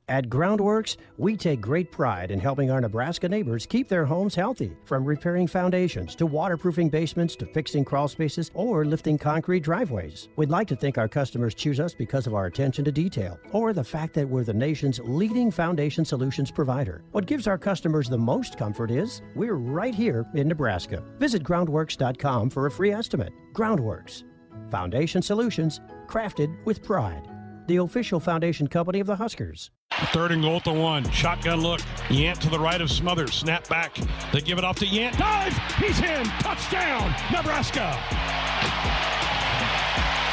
At Groundworks, we take great pride in helping our Nebraska neighbors keep their homes healthy. From repairing foundations to waterproofing basements to fixing crawl spaces or lifting concrete driveways. We'd like to think our customers choose us because of our attention to detail or the fact that we're the nation's leading foundation solutions provider. What gives our customers the most comfort is we're right here in Nebraska. Visit groundworks.com for a free estimate. Groundworks. Foundation solutions crafted with pride. The official foundation company of the Huskers. 3rd and goal to 1. Shotgun look. Yant to the right of Smothers. Snap back. They give it off to Yant. Dive! He's in! Touchdown! Nebraska!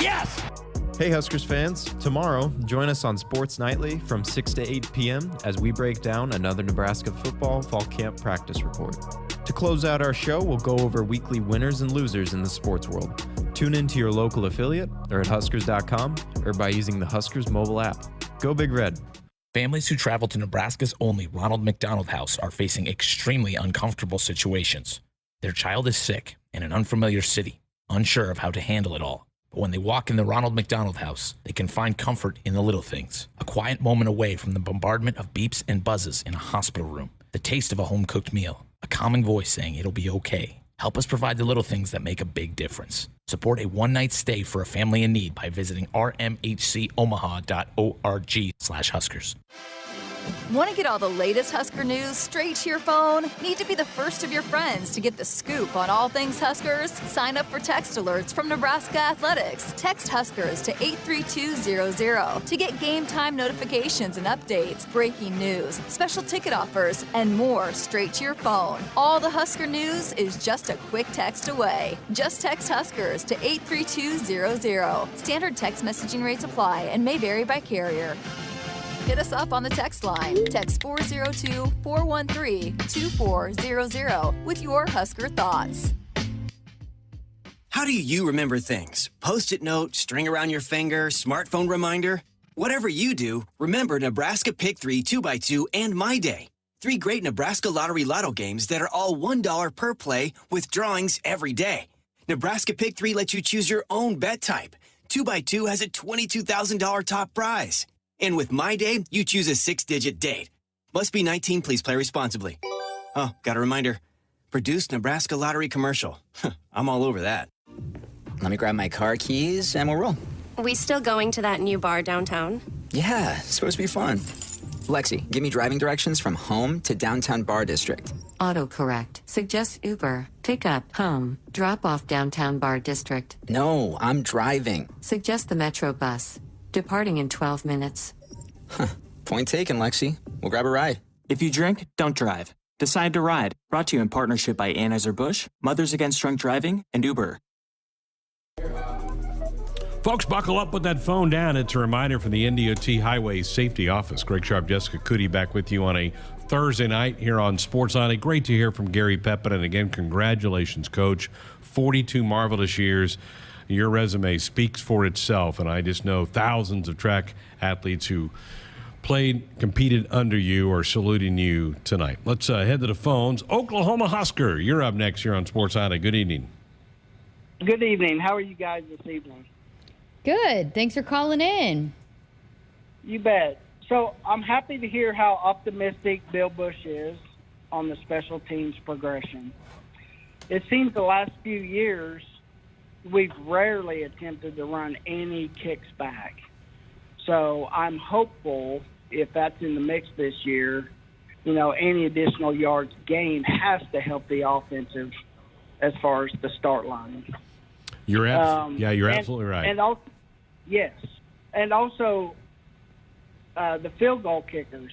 Yes! Hey Huskers fans, tomorrow join us on Sports Nightly from 6 to 8 p.m. as we break down another Nebraska football fall camp practice report. To close out our show, we'll go over weekly winners and losers in the sports world. Tune in to your local affiliate or at Huskers.com or by using the Huskers mobile app. Go Big Red. Families who travel to Nebraska's only Ronald McDonald House are facing extremely uncomfortable situations. Their child is sick in an unfamiliar city, unsure of how to handle it all. But when they walk in the Ronald McDonald House, they can find comfort in the little things. A quiet moment away from the bombardment of beeps and buzzes in a hospital room. The taste of a home-cooked meal. A calming voice saying it'll be okay. Help us provide the little things that make a big difference. Support a one-night stay for a family in need by visiting rmhcomaha.org/Huskers. Want to get all the latest Husker news straight to your phone? Need to be the first of your friends to get the scoop on all things Huskers? Sign up for text alerts from Nebraska Athletics. Text Huskers to 83200 to get game time notifications and updates, breaking news, special ticket offers, and more straight to your phone. All the Husker news is just a quick text away. Just text Huskers to 83200. Standard text messaging rates apply and may vary by carrier. Hit us up on the text line. Text 402-413-2400 with your Husker thoughts. How do you remember things? Post-it note, string around your finger, smartphone reminder? Whatever you do, remember Nebraska Pick 3 2x2 and My Day. 3 great Nebraska Lottery Lotto games that are all $1 per play with drawings every day. Nebraska Pick 3 lets you choose your own bet type. 2x2 has a $22,000 top prize. And with My Day, you choose a 6-digit date. Must be 19, please play responsibly. Oh, got a reminder. Produced Nebraska Lottery commercial. I'm all over that. Let me grab my car keys and we'll roll. We still going to that new bar downtown? Yeah, it's supposed to be fun. Lexi, give me driving directions from home to downtown Bar District. Autocorrect. Suggest Uber. Pick up, home. Drop off downtown Bar District. No, I'm driving. Suggest the Metro bus. Departing in 12 minutes. Point taken, Lexi. We'll grab a ride. If you drink, don't drive. Decide to ride. Brought to you in partnership by Anheuser-Busch, Mothers Against Drunk Driving, and Uber. Folks, buckle up, put that phone down. It's a reminder from the NDOT Highway Safety Office. Greg Sharp, Jessica Cootie back with you on a Thursday night here on Sports Line. Great to hear from Gary Pepin. And again, congratulations, Coach. 42 marvelous years. Your resume speaks for itself, and I just know thousands of track athletes who competed under you are saluting you tonight. Let's head to the phones. Oklahoma Husker, you're up next here on Sports Line. Good evening. Good evening. How are you guys this evening? Good. Thanks for calling in. You bet. So I'm happy to hear how optimistic Bill Busch is on the special teams progression. It seems the last few years we've rarely attempted to run any kicks back. So I'm hopeful if that's in the mix this year, any additional yards gained has to help the offensive as far as the start line. You're absolutely right. And also, yes. And also the field goal kickers.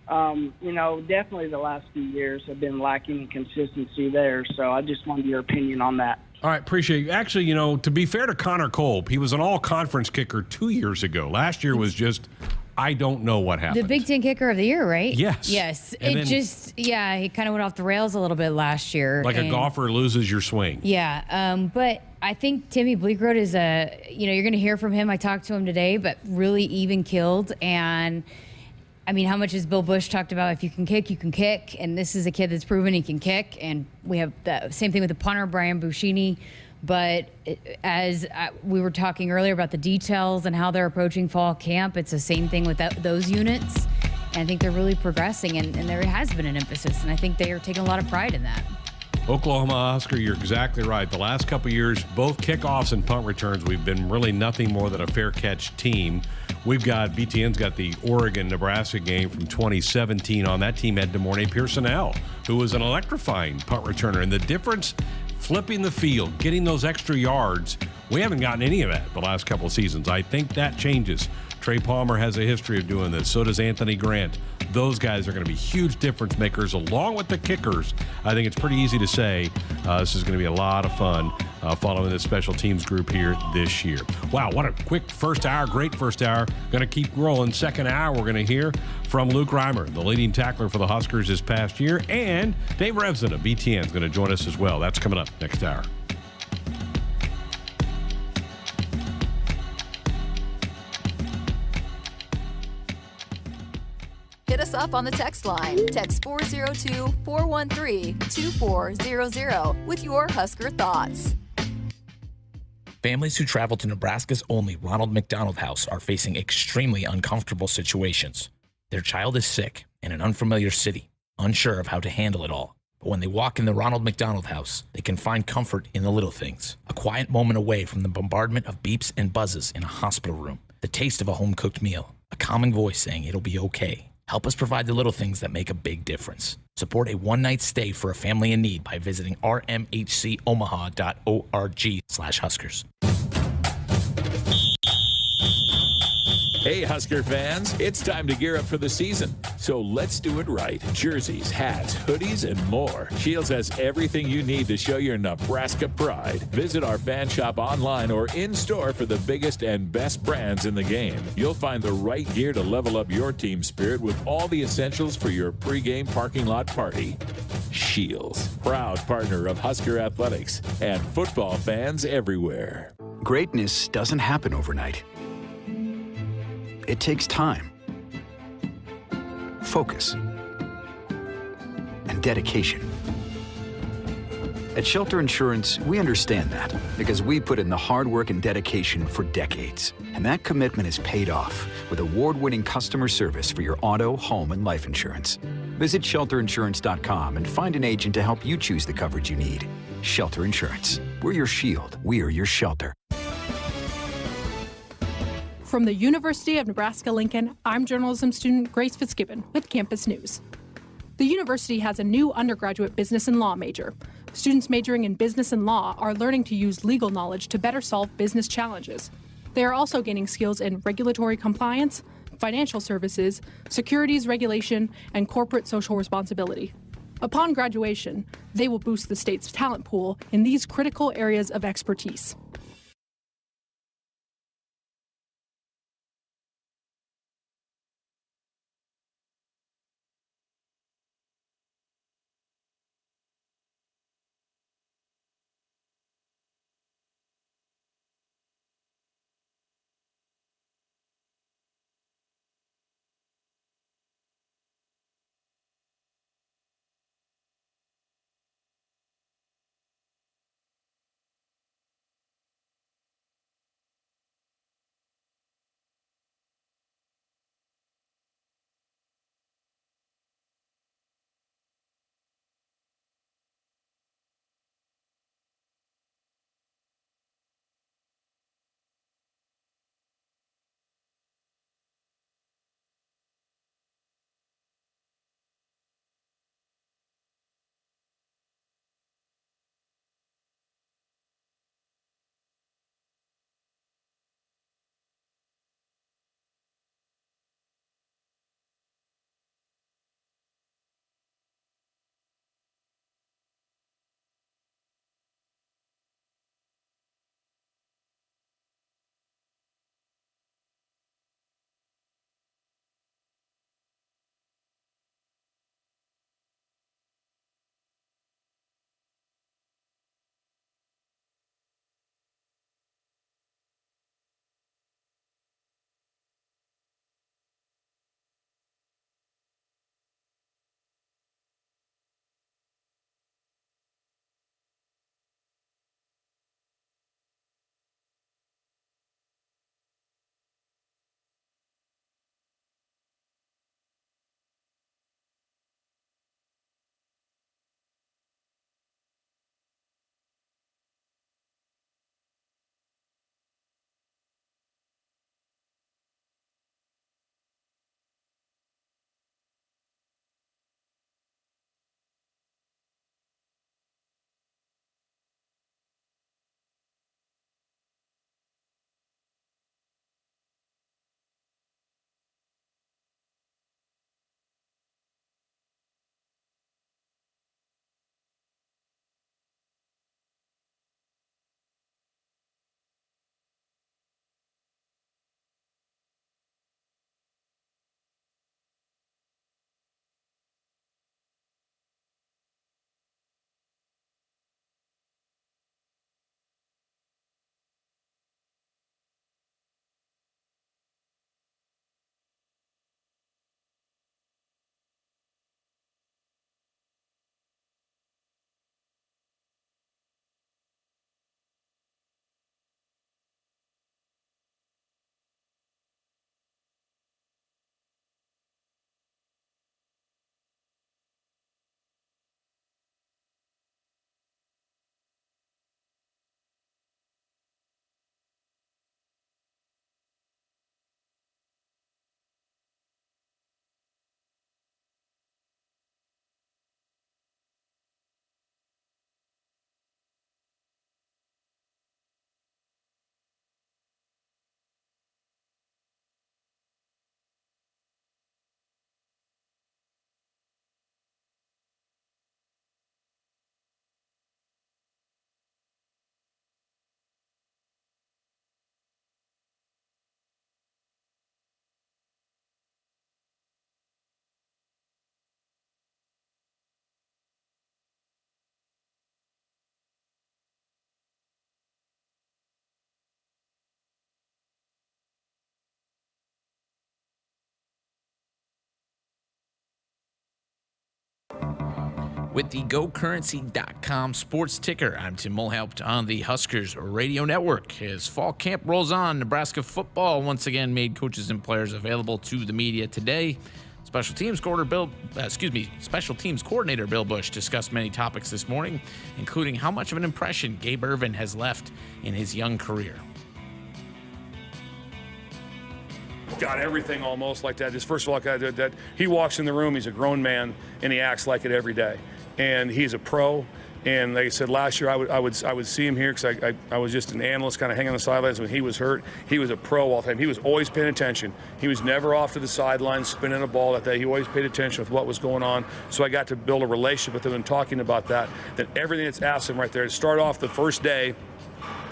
Definitely the last few years have been lacking in consistency there. So I just wanted your opinion on that. All right, appreciate you. Actually, to be fair to Connor Kolb, he was an all-conference kicker 2 years ago. Last year was just, I don't know what happened. The Big Ten Kicker of the Year, right? Yes. Yes. And he kind of went off the rails a little bit last year. Like a golfer loses your swing. Yeah. But I think Timmy Bleekrode is you're going to hear from him. I talked to him today, but really even-keeled. And I mean, how much has Bill Busch talked about if you can kick, you can kick? And this is a kid that's proven he can kick. And we have the same thing with the punter, Brian Buschini. But as we were talking earlier about the details and how they're approaching fall camp, it's the same thing with those units. And I think they're really progressing, and there has been an emphasis. And I think they are taking a lot of pride in that. Oklahoma Husker, you're exactly right. The last couple of years, both kickoffs and punt returns, we've been really nothing more than a fair catch team. BTN's got the Oregon-Nebraska game from 2017 on. That team had DeMornay Pearsonell, who was an electrifying punt returner. And the difference, flipping the field, getting those extra yards, we haven't gotten any of that the last couple of seasons. I think that changes. Trey Palmer has a history of doing this. So does Anthony Grant. Those guys are going to be huge difference makers along with the kickers. I think it's pretty easy to say this is going to be a lot of fun following this special teams group here this year. Wow, what a quick first hour, great first hour. Going to keep rolling. Second hour, we're going to hear from Luke Reimer, the leading tackler for the Huskers this past year, and Dave Revson of BTN is going to join us as well. That's coming up next hour. Hit us up on the text line. Text 402-413-2400 with your Husker thoughts. Families who travel to Nebraska's only Ronald McDonald House are facing extremely uncomfortable situations. Their child is sick in an unfamiliar city, unsure of how to handle it all. But when they walk in the Ronald McDonald House, they can find comfort in the little things. A quiet moment away from the bombardment of beeps and buzzes in a hospital room. The taste of a home-cooked meal. A calming voice saying it'll be okay. Help us provide the little things that make a big difference. Support a one-night stay for a family in need by visiting rmhcomaha.org/Huskers. Hey, Husker fans, it's time to gear up for the season. So let's do it right. Jerseys, hats, hoodies, and more. Shields has everything you need to show your Nebraska pride. Visit our fan shop online or in-store for the biggest and best brands in the game. You'll find the right gear to level up your team spirit with all the essentials for your pregame parking lot party. Shields, proud partner of Husker Athletics and football fans everywhere. Greatness doesn't happen overnight. It takes time, focus, and dedication. At Shelter Insurance, we understand that because we put in the hard work and dedication for decades. And that commitment is paid off with award-winning customer service for your auto, home, and life insurance. Visit shelterinsurance.com and find an agent to help you choose the coverage you need. Shelter Insurance. We're your shield. We are your shelter. From the University of Nebraska-Lincoln, I'm journalism student Grace Fitzgibbon with Campus News. The university has a new undergraduate business and law major. Students majoring in business and law are learning to use legal knowledge to better solve business challenges. They are also gaining skills in regulatory compliance, financial services, securities regulation, and corporate social responsibility. Upon graduation, they will boost the state's talent pool in these critical areas of expertise. with the GoCurrency.com sports ticker. I'm Tim Mulhaupt on the Huskers Radio Network. As fall camp rolls on, Nebraska football once again made coaches and players available to the media today. Special teams coordinator Bill Busch discussed many topics this morning, including how much of an impression Gabe Ervin has left in his young career. Got everything almost like that. Just first of all, that he walks in the room, he's a grown man, and he acts like it every day. And he's a pro. And like I said, last year I would see him here because I was just an analyst kind of hanging on the sidelines when he was hurt. He was a pro all the time. He was always paying attention. He was never off to the sidelines spinning a ball that day. He always paid attention with what was going on. So I got to build a relationship with him and talking about that everything that's asked him right there. To start off the first day,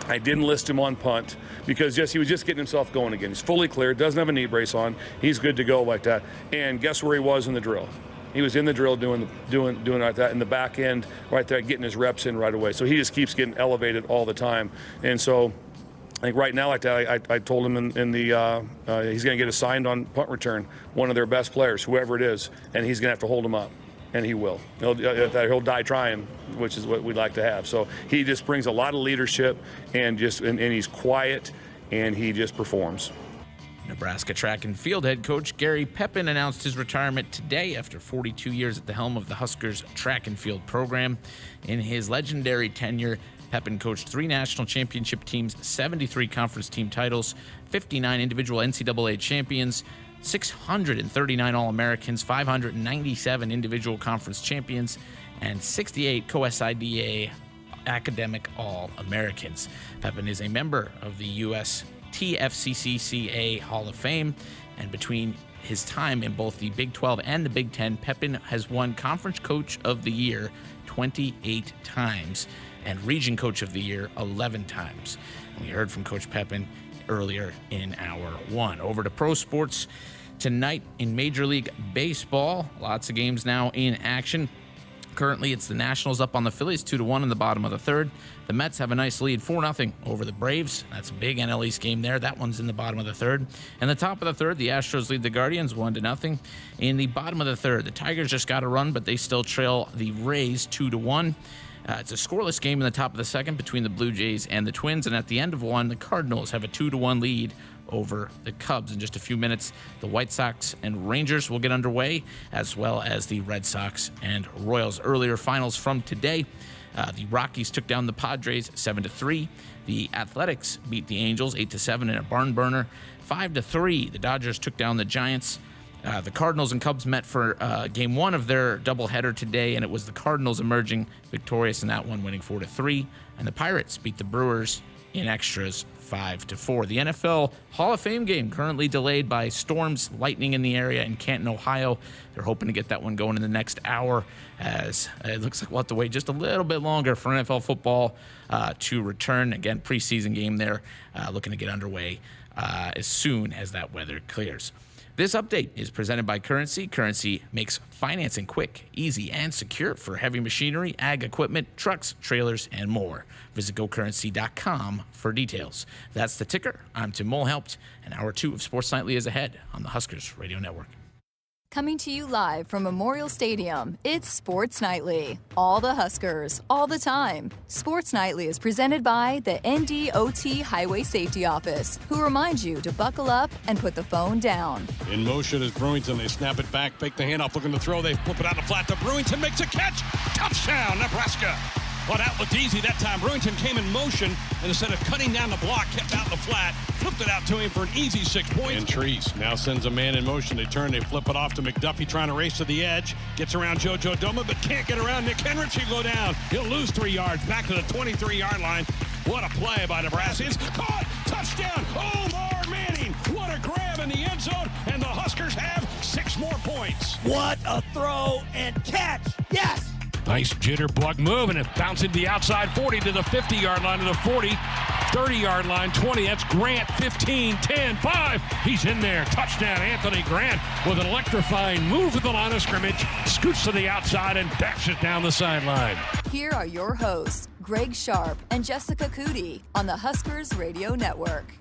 I didn't list him on punt because he was just getting himself going again. He's fully clear, doesn't have a knee brace on. He's good to go like that. And guess where he was in the drill? He was in the drill doing like that in the back end right there, getting his reps in right away. So he just keeps getting elevated all the time. And so I think right now like that, I told him he's going to get assigned on punt return, one of their best players, whoever it is, and he's going to have to hold him up. And he will. He'll die trying, which is what we'd like to have. So he just brings a lot of leadership and he's quiet and he just performs. Nebraska track and field head coach Gary Pepin announced his retirement today after 42 years at the helm of the Huskers track and field program. In his legendary tenure, Pepin coached 3 national championship teams, 73 conference team titles, 59 individual NCAA champions, 639 All-Americans, 597 individual conference champions, and 68 co-SIDA academic All-Americans. Pepin is a member of the U.S. TFCCCA Hall of Fame, and between his time in both the Big 12 and the Big 10, Pepin has won Conference Coach of the Year 28 times and Region Coach of the Year 11 times. And we heard from Coach Pepin earlier in hour 1. Over to pro sports tonight in Major League Baseball. Lots of games now in action. Currently, it's the Nationals up on the Phillies 2-1 in the bottom of the third. The Mets have a nice lead 4-0 over the Braves. That's a big NL East game there. That one's in the bottom of the third. In the top of the third, the Astros lead the Guardians 1-0. In the bottom of the third, the Tigers just got a run, but they still trail the Rays 2-1. It's a scoreless game in the top of the second between the Blue Jays and the Twins. And at the end of one, the Cardinals have a 2-1 lead over the Cubs. In just a few minutes, the White Sox and Rangers will get underway, as well as the Red Sox and Royals. Earlier finals from today, the Rockies took down the Padres 7-3. The Athletics beat the Angels 8-7 in a barn burner. 5-3, the Dodgers took down the Giants. The Cardinals and Cubs met for game 1 of their doubleheader today, and it was the Cardinals emerging victorious in that one, winning 4-3. And the Pirates beat the Brewers in extras 5-4. The NFL Hall of Fame game currently delayed by storms, lightning in the area in Canton, Ohio. They're hoping to get that one going in the next hour, as it looks like we'll have to wait just a little bit longer for NFL football to return. Again, preseason game there, looking to get underway as soon as that weather clears. This update is presented by Currency. Currency makes financing quick, easy, and secure for heavy machinery, ag equipment, trucks, trailers, and more. Visit GoCurrency.com for details. That's the ticker. I'm Tim Mulhaupt, and Hour 2 of Sports Nightly is ahead on the Huskers Radio Network. Coming to you live from Memorial Stadium, it's Sports Nightly. All the Huskers, all the time. Sports Nightly is presented by the NDOT Highway Safety Office, who reminds you to buckle up and put the phone down. In motion is Brewington. They snap it back, fake the handoff, looking to throw. They flip it out the flat to Brewington, makes a catch. Touchdown, Nebraska. Well, that looked easy that time. Brewington came in motion, and instead of cutting down the block, kept out in the flat, flipped it out to him for an easy 6 points. And Treese now sends a man in motion. They turn, they flip it off to McDuffie, trying to race to the edge. Gets around JoJo Doma, but can't get around Nick Henrich. He'll go down. He'll lose 3 yards, back to the 23-yard line. What a play by Nebraska. It's caught! Touchdown! Omar Manning! What a grab in the end zone, and the Huskers have 6 more points. What a throw and catch! Yes! Nice jitterbug move, and it bouncing the outside 40 to the 50-yard line, to the 40, 30-yard line, 20. That's Grant, 15, 10, 5. He's in there. Touchdown, Anthony Grant, with an electrifying move at the line of scrimmage, scoots to the outside and dashes down the sideline. Here are your hosts, Greg Sharp and Jessica Cootie on the Huskers Radio Network.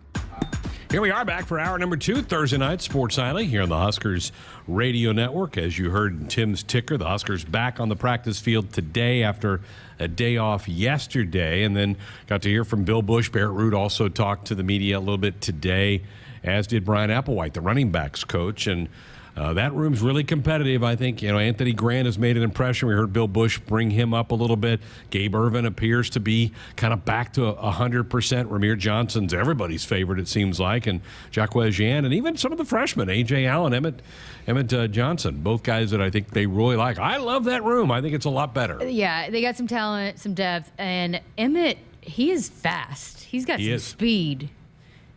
Here we are back for hour number 2, Thursday night, Sports Nightly, here on the Huskers Radio Network. As you heard in Tim's ticker, the Huskers back on the practice field today after a day off yesterday, and then got to hear from Bill Busch. Barrett Root also talked to the media a little bit today, as did Brian Applewhite, the running backs coach, and that room's really competitive. I think, Anthony Grant has made an impression. We heard Bill Busch bring him up a little bit. Gabe Ervin appears to be kind of back to 100%. Ramir Johnson's everybody's favorite, it seems like, and Jacques Jean, and even some of the freshmen, A.J. Allen, Emmett Johnson, both guys that I think they really like. I love that room. I think it's a lot better. Yeah, they got some talent, some depth, and Emmett, he is fast. He's got some speed.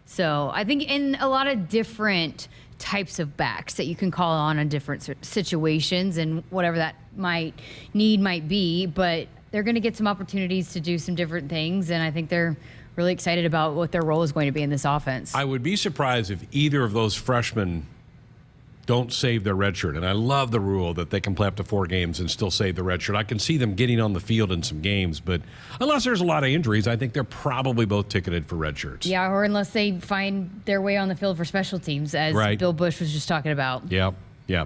So I think in a lot of different types of backs that you can call on in different situations and whatever that might be, but they're going to get some opportunities to do some different things, and I think they're really excited about what their role is going to be in this offense. I would be surprised if either of those freshmen don't save their red shirt, and I love the rule that they can play up to 4 games and still save the red shirt. I can see them getting on the field in some games, but unless there's a lot of injuries, I think they're probably both ticketed for red shirts. Yeah, or unless they find their way on the field for special teams, as Bill Busch was just talking about. Yeah,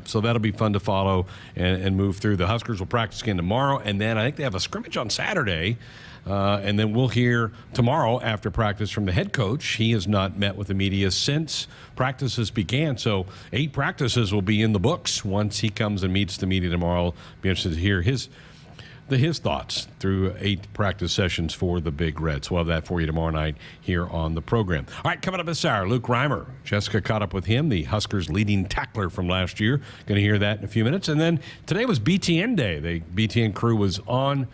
so that'll be fun to follow and move through. The Huskers will practice again tomorrow, and then I think they have a scrimmage on Saturday. And then we'll hear tomorrow after practice from the head coach. He has not met with the media since practices began, so 8 practices will be in the books once he comes and meets the media tomorrow. Be interested to hear his thoughts through 8 practice sessions for the Big Reds. We'll have that for you tomorrow night here on the program. All right, coming up this hour, Luke Reimer. Jessica caught up with him, the Huskers' leading tackler from last year. Going to hear that in a few minutes. And then today was BTN Day. The BTN crew was on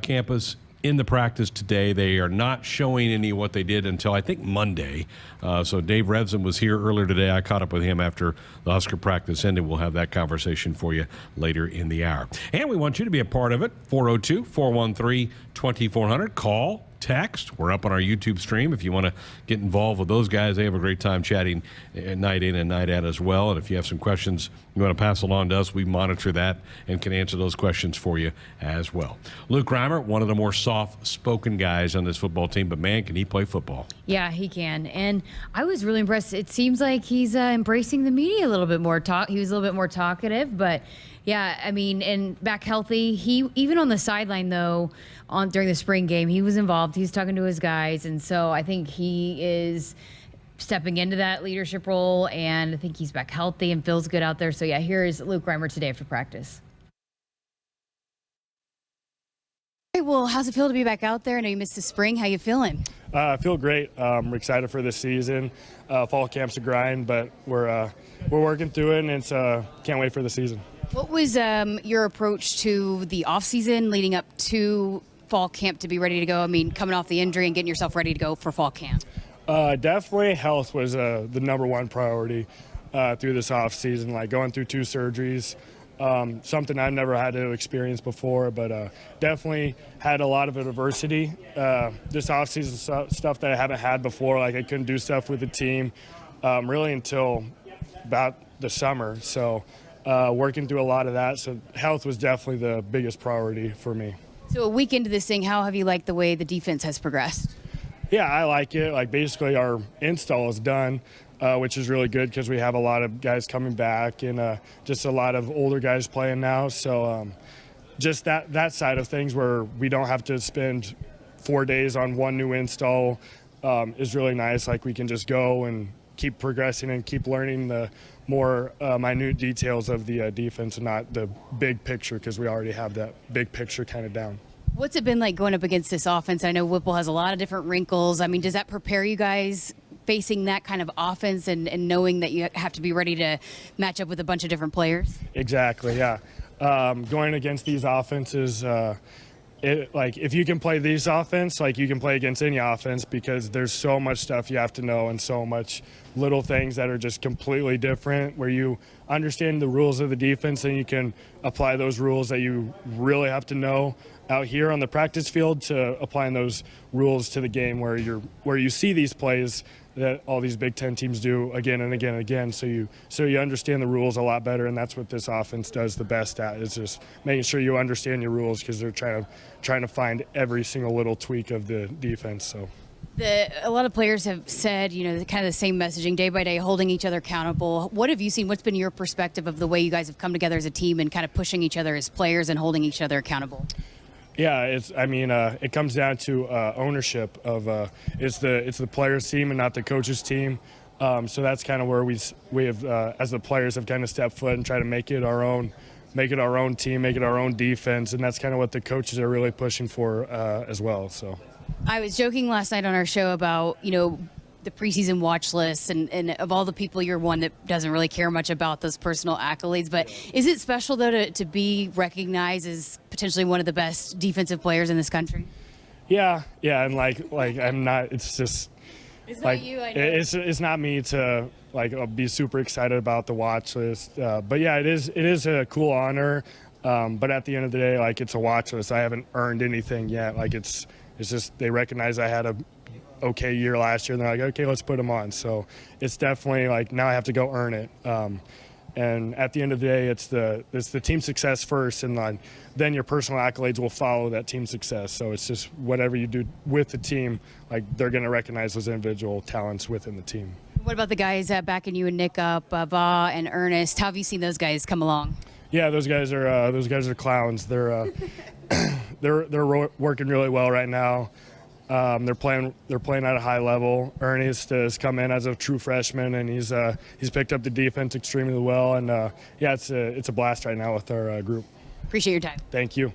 campus in the practice today. They are not showing any of what they did until, I think, Monday. So Dave Revson was here earlier today. I caught up with him after the Husker practice ended. We'll have that conversation for you later in the hour. And we want you to be a part of it. 402-413-2400. Call, text. We're up on our YouTube stream. If you want to get involved with those guys, they have a great time chatting night in and night out as well. And if you have some questions you want to pass along to us, we monitor that and can answer those questions for you as well. Luke Reimer, one of the more soft-spoken guys on this football team, but man, can he play football. Yeah, he can. And I was really impressed. It seems like he's embracing the media a little bit more. He was a little bit more talkative, but yeah, I mean, and back healthy. He, even on the sideline, though, during the spring game, he was involved. He was talking to his guys, and so I think he is stepping into that leadership role, and I think he's back healthy and feels good out there. So, yeah, here is Luke Reimer today after practice. Hey, well, how's it feel to be back out there? I know you missed the spring. How you feeling? I feel great. We're excited for this season. Fall camp's a grind, but we're working through it, and it's can't wait for the season. What was your approach to the offseason leading up to fall camp to be ready to go? I mean, coming off the injury and getting yourself ready to go for fall camp. Definitely health was the number one priority through this offseason, like going through 2 surgeries. Something I've never had to experience before, but definitely had a lot of adversity. This offseason stuff that I haven't had before, like I couldn't do stuff with the team really until about the summer. So working through a lot of that. So health was definitely the biggest priority for me. So a week into this thing, how have you liked the way the defense has progressed? Yeah, I like it. Like basically our install is done. Which is really good because we have a lot of guys coming back and just a lot of older guys playing now. So just that side of things where we don't have to spend 4 days on one new install is really nice. Like we can just go and keep progressing and keep learning the more minute details of the defense and not the big picture because we already have that big picture kind of down. What's it been like going up against this offense? I know Whipple has a lot of different wrinkles. I mean, does that prepare you guys facing that kind of offense and knowing that you have to be ready to match up with a bunch of different players? Exactly, yeah. Going against these offenses, like if you can play these offense, like you can play against any offense because there's so much stuff you have to know and so much little things that are just completely different where you understand the rules of the defense and you can apply those rules that you really have to know out here on the practice field to applying those rules to the game where you see these plays that all these Big Ten teams do again and again and again. So you understand the rules a lot better, and that's what this offense does the best at, is just making sure you understand your rules because they're trying to find every single little tweak of the defense. So A lot of players have said, kind of the same messaging day by day, holding each other accountable. What have you seen? What's been your perspective of the way you guys have come together as a team and kind of pushing each other as players and holding each other accountable? Yeah, it comes down to ownership of it's the players' team and not the coach's team. So that's kind of where we have as the players have kind of stepped foot and try to make it our own team, make it our own defense, and that's kind of what the coaches are really pushing for as well. So. I was joking last night on our show about, the preseason watch list and of all the people, you're one that doesn't really care much about those personal accolades. But is it special, though, to be recognized as potentially one of the best defensive players in this country? Yeah, and like I'm not. It's just it's like not you. I know. It's not me to be super excited about the watch list. But yeah, it is a cool honor. But at the end of the day, it's a watch list. I haven't earned anything yet. It's just they recognize I had a okay year last year, and they're like, okay, let's put them on. So it's definitely now I have to go earn it. And at the end of the day, it's the team success first, and then your personal accolades will follow that team success. So it's just whatever you do with the team, they're going to recognize those individual talents within the team. What about the guys backing you and Nick up, Va and Ernest? How have you seen those guys come along? Yeah, those guys are clowns. They're they're working really well right now. They're playing at a high level. Ernest has come in as a true freshman, and he's picked up the defense extremely well. And it's a blast right now with our group. Appreciate your time. Thank you.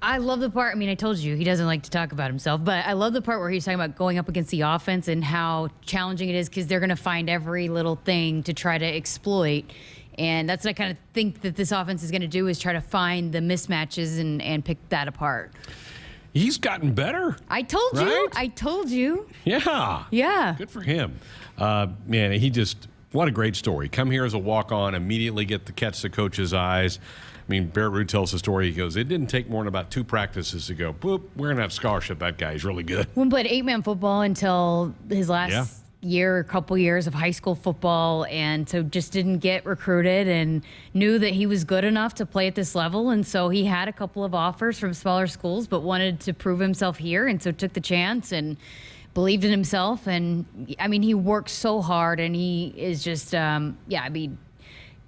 I love the part. I told you he doesn't like to talk about himself, but I love the part where he's talking about going up against the offense and how challenging it is because they're going to find every little thing to try to exploit. And that's what I kind of think that this offense is going to do is try to find the mismatches and pick that apart. He's gotten better. I told you. Yeah. Yeah. Good for him. Man, what a great story. Come here as a walk-on, immediately get to catch the coach's eyes. Barrett Root tells the story. He goes, it didn't take more than about 2 practices to go, boop, we're going to have scholarship. That guy is really good. Wouldn't played 8-man football until his last year, a couple years of high school football, and so just didn't get recruited and knew that he was good enough to play at this level, and so he had a couple of offers from smaller schools but wanted to prove himself here, and so took the chance and believed in himself. And he works so hard, and he is just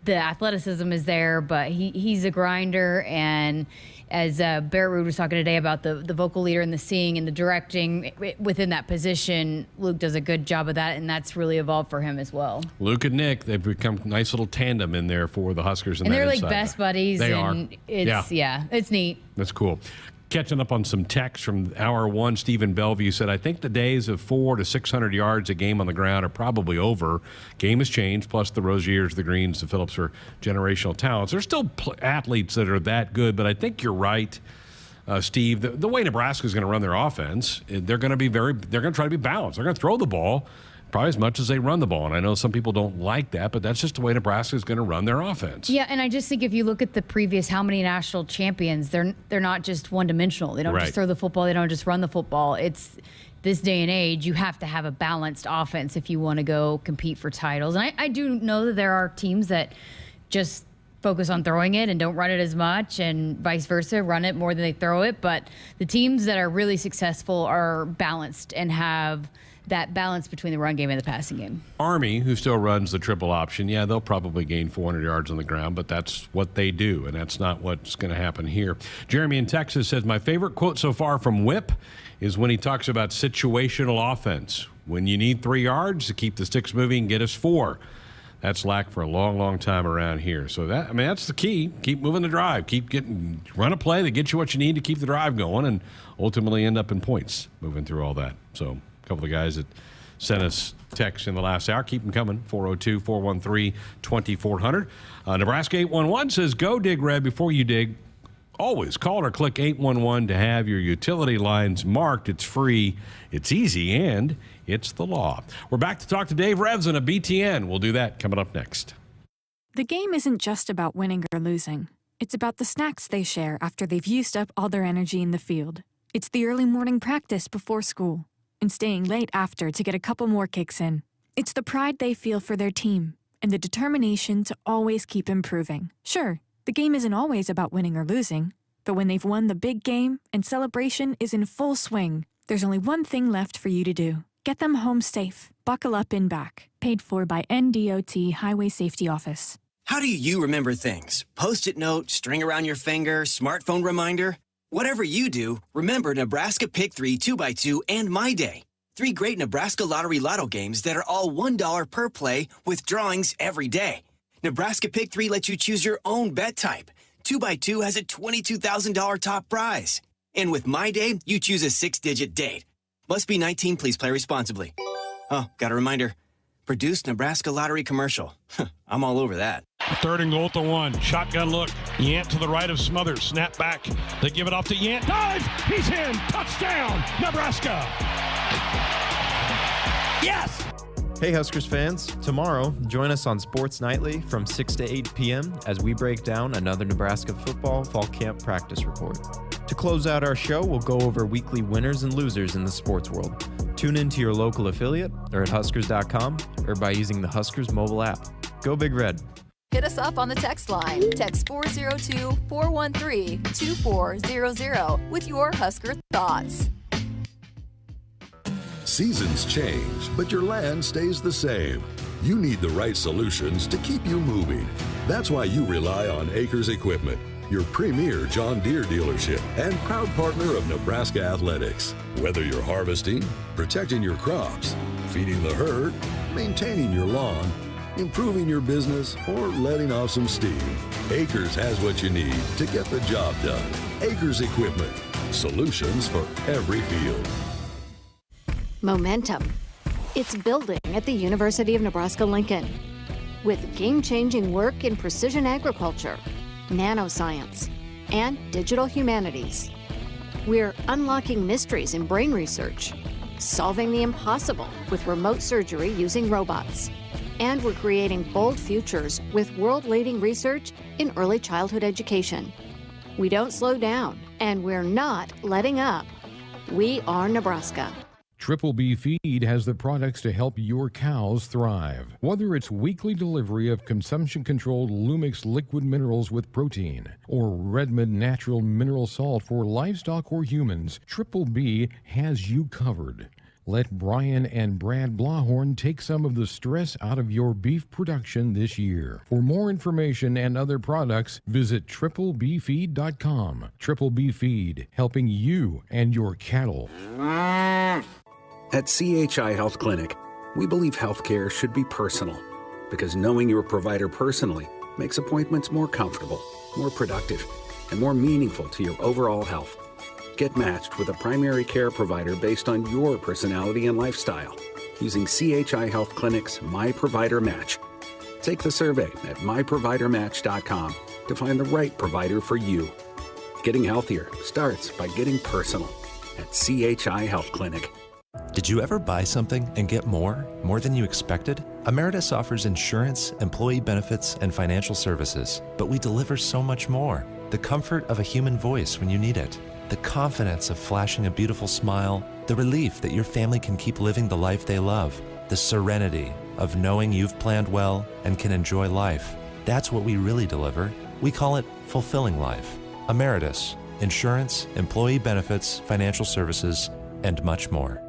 the athleticism is there, but he's a grinder. And as Barrett Root was talking today about the vocal leader and the singing and the directing within that position, Luke does a good job of that, and that's really evolved for him as well. Luke and Nick, they've become a nice little tandem in there for the Huskers. And they're like best buddies. They and are. It's neat. That's cool. Catching up on some text from hour one, Stephen Bellevue said, I think the days of 400 to 600 yards a game on the ground are probably over. Game has changed, plus the Roziers, the Greens, the Phillips are generational talents. There's still athletes that are that good, but I think you're right, Steve. The way Nebraska is going to run their offense, they're going to try to be balanced. They're going to throw the ball probably as much as they run the ball. And I know some people don't like that, but that's just the way Nebraska is going to run their offense. Yeah, and I just think if you look at the previous how many national champions, they're not just one-dimensional. They don't just throw the football. They don't just run the football. It's this day and age, you have to have a balanced offense if you want to go compete for titles. And I do know that there are teams that just focus on throwing it and don't run it as much, and vice versa, run it more than they throw it. But the teams that are really successful are balanced and have that balance between the run game and the passing game. Army, who still runs the triple option, they'll probably gain 400 yards on the ground, but that's what they do, and that's not what's going to happen here. Jeremy in Texas says, my favorite quote so far from Whip is when he talks about situational offense. When you need 3 yards to keep the sticks moving, get us 4. That's lacked for a long, long time around here. So that's the key. Keep moving the drive. Run a play that gets you what you need to keep the drive going and ultimately end up in points moving through all that. So a couple of guys that sent us texts in the last hour. Keep them coming. 402-413-2400. Nebraska 811 says, go dig red before you dig. Always call or click 811 to have your utility lines marked. It's free, it's easy, and it's the law. We're back to talk to Dave Revson of BTN. We'll do that coming up next. The game isn't just about winning or losing. It's about the snacks they share after they've used up all their energy in the field. It's the early morning practice before school and staying late after to get a couple more kicks in. It's the pride they feel for their team and the determination to always keep improving. Sure, the game isn't always about winning or losing, but when they've won the big game and celebration is in full swing, There's only one thing left for you to do. Get them home safe. Buckle up in back. Paid for by NDOT Highway Safety Office. How do you remember things? Post-it note, string around your finger, smartphone reminder? Whatever you do, remember Nebraska Pick 3 2x2 and My Day. 3 great Nebraska Lottery Lotto games that are all $1 per play with drawings every day. Nebraska Pick 3 lets you choose your own bet type. 2x2 has a $22,000 top prize. And with My Day, you choose a 6-digit date. Must be 19, please play responsibly. Oh, got a reminder. Produced Nebraska Lottery commercial. I'm all over that. 3rd and goal to 1. Shotgun look. Yant to the right of Smothers. Snap back. They give it off to Yant. Dive! He's in! Touchdown! Nebraska! Yes! Hey Huskers fans, tomorrow join us on Sports Nightly from 6 to 8 p.m. as we break down another Nebraska football fall camp practice report. To close out our show, we'll go over weekly winners and losers in the sports world. Tune in to your local affiliate or at Huskers.com or by using the Huskers mobile app. Go Big Red. Hit us up on the text line. Text 402-413-2400 with your Husker thoughts. Seasons change, but your land stays the same. You need the right solutions to keep you moving. That's why you rely on Acres Equipment, your premier John Deere dealership and proud partner of Nebraska Athletics. Whether you're harvesting, protecting your crops, feeding the herd, maintaining your lawn, improving your business, or letting off some steam, Acres has what you need to get the job done. Acres Equipment, solutions for every field. Momentum. It's building at the University of Nebraska-Lincoln. With game-changing work in precision agriculture, nanoscience, and digital humanities. We're unlocking mysteries in brain research, solving the impossible with remote surgery using robots. And we're creating bold futures with world-leading research in early childhood education. We don't slow down, and we're not letting up. We are Nebraska. Triple B Feed has the products to help your cows thrive. Whether it's weekly delivery of consumption-controlled Lumix liquid minerals with protein or Redmond natural mineral salt for livestock or humans, Triple B has you covered. Let Brian and Brad Blahorn take some of the stress out of your beef production this year. For more information and other products, visit triplebfeed.com. Triple B Feed, helping you and your cattle. At CHI Health Clinic, we believe healthcare should be personal because knowing your provider personally makes appointments more comfortable, more productive, and more meaningful to your overall health. Get matched with a primary care provider based on your personality and lifestyle using CHI Health Clinic's My Provider Match. Take the survey at myprovidermatch.com to find the right provider for you. Getting healthier starts by getting personal at CHI Health Clinic. Did you ever buy something and get more than you expected? Emeritus offers insurance, employee benefits, and financial services, but we deliver so much more. The comfort of a human voice when you need it, the confidence of flashing a beautiful smile, the relief that your family can keep living the life they love, the serenity of knowing you've planned well and can enjoy life. That's what we really deliver. We call it fulfilling life. Emeritus, insurance, employee benefits, financial services, and much more.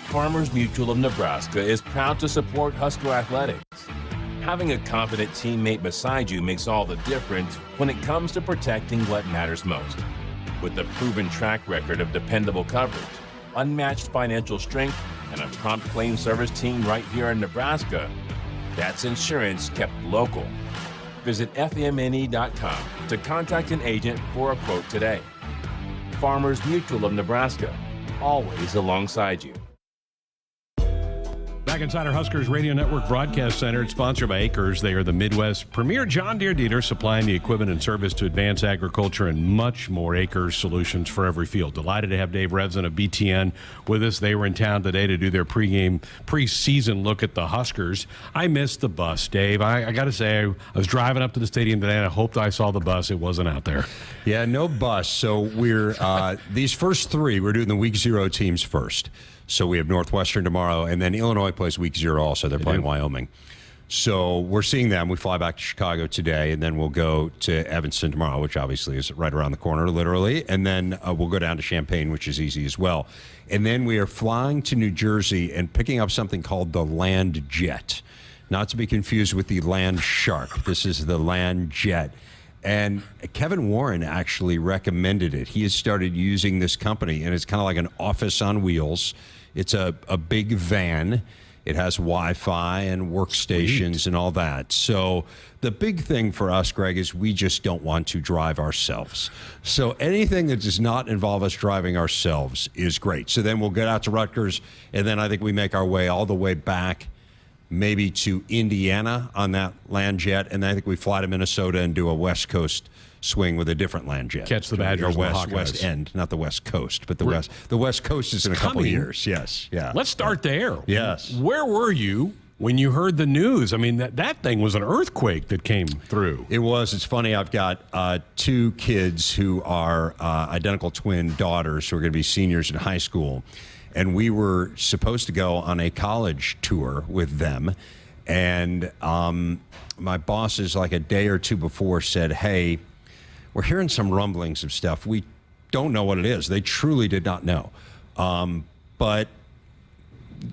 Farmers Mutual of Nebraska is proud to support Husker Athletics. Having a confident teammate beside you makes all the difference when it comes to protecting what matters most. With a proven track record of dependable coverage, unmatched financial strength, and a prompt claim service team right here in Nebraska, that's insurance kept local. Visit FMNE.com to contact an agent for a quote today. Farmers Mutual of Nebraska, always alongside you. Back inside our Huskers Radio Network Broadcast Center, it's sponsored by Acres. They are the Midwest's premier John Deere dealer, supplying the equipment and service to advance agriculture and much more. Acres solutions for every field. Delighted to have Dave Revson of BTN with us. They were in town today to do their preseason look at the Huskers. I missed the bus, Dave. I got to say, I was driving up to the stadium today, and I hoped I saw the bus. It wasn't out there. Yeah, no bus. So we're these first three, we're doing the Week 0 teams first. So we have Northwestern tomorrow, and then Illinois plays Week 0 also. They're playing Wyoming. So we're seeing them. We fly back to Chicago today, and then we'll go to Evanston tomorrow, which obviously is right around the corner, literally. And then we'll go down to Champaign, which is easy as well. And then we are flying to New Jersey and picking up something called the Land Jet. Not to be confused with the Land Shark. This is the Land Jet. And Kevin Warren actually recommended it. He has started using this company, and it's kind of like an office on wheels. It's a big van. It has Wi-Fi and workstations and all that. So the big thing for us, Greg, is we just don't want to drive ourselves. So anything that does not involve us driving ourselves is great. So then we'll get out to Rutgers, and then I think we make our way all the way back maybe to Indiana on that Land Jet, and then I think we fly to Minnesota and do a West Coast swing with a different Land Jet. Catch the Badgers, West End, not the West Coast, but the West Coast is in a couple of years. Yes, yeah. Let's start there. Yes. Where were you when you heard the news? I mean, that thing was an earthquake that came through. It was. It's funny. I've got 2 kids who are identical twin daughters who are going to be seniors in high school. And we were supposed to go on a college tour with them. And my bosses, like a day or two before, said, hey, we're hearing some rumblings of stuff. We don't know what it is. They truly did not know. But,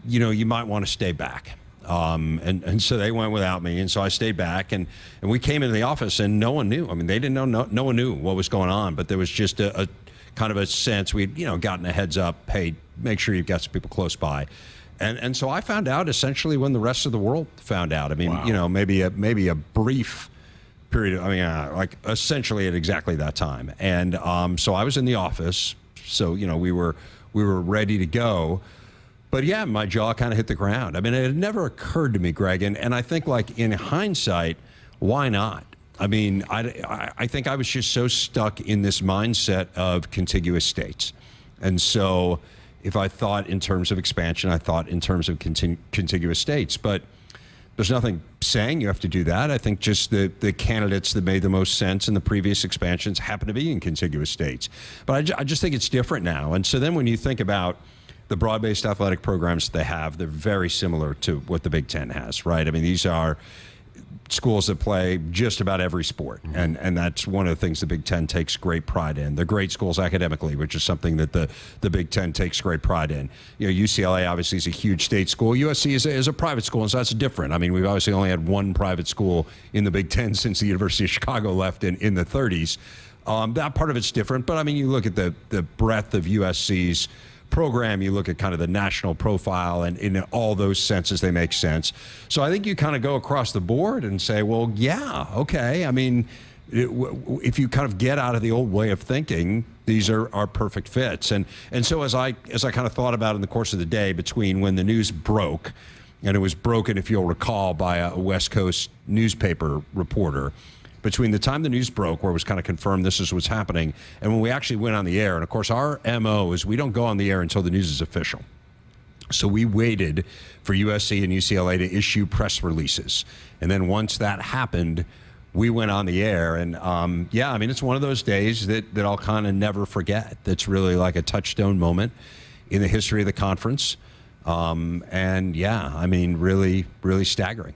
you know, you might want to stay back. And so they went without me. And so I stayed back. And we came into the office, and no one knew. I mean, they didn't know. No one knew what was going on. But there was just a kind of a sense we'd, gotten a heads up, hey, make sure you've got some people close by. And so I found out essentially when the rest of the world found out. I mean, wow. Maybe a brief period. Like essentially at exactly that time. And so I was in the office. So, we were ready to go. But yeah, my jaw kind of hit the ground. I mean, it had never occurred to me, Greg. And I think, like, in hindsight, why not? I mean, I think I was just so stuck in this mindset of contiguous states. And so if I thought in terms of expansion, I thought in terms of contiguous states. But there's nothing saying you have to do that. I think just the candidates that made the most sense in the previous expansions happen to be in contiguous states. But I just think it's different now. And so then when you think about the broad-based athletic programs they have, they're very similar to what the Big Ten has, right? I mean, these are schools that play just about every sport. And that's one of the things the Big Ten takes great pride in. They're great schools academically, which is something that the Big Ten takes great pride in. UCLA obviously is a huge state school. USC is a private school, and so that's different. I mean, we've obviously only had one private school in the Big Ten since the University of Chicago left in the 30s. That part of it's different, but I mean, you look at the breadth of USC's program, you look at kind of the national profile, and in all those senses they make sense. So I think you kind of go across the board and say, well, yeah, okay. I mean, if you kind of get out of the old way of thinking, these are perfect fits. And so as I kind of thought about in the course of the day between when the news broke, and it was broken, if you'll recall, by a West Coast newspaper reporter, between the time the news broke, where it was kind of confirmed this is what's happening, and when we actually went on the air. And of course, our MO is we don't go on the air until the news is official. So we waited for USC and UCLA to issue press releases. And then once that happened, we went on the air. And yeah, I mean, it's one of those days that I'll kind of never forget. That's really like a touchstone moment in the history of the conference. And yeah, I mean, really, really staggering.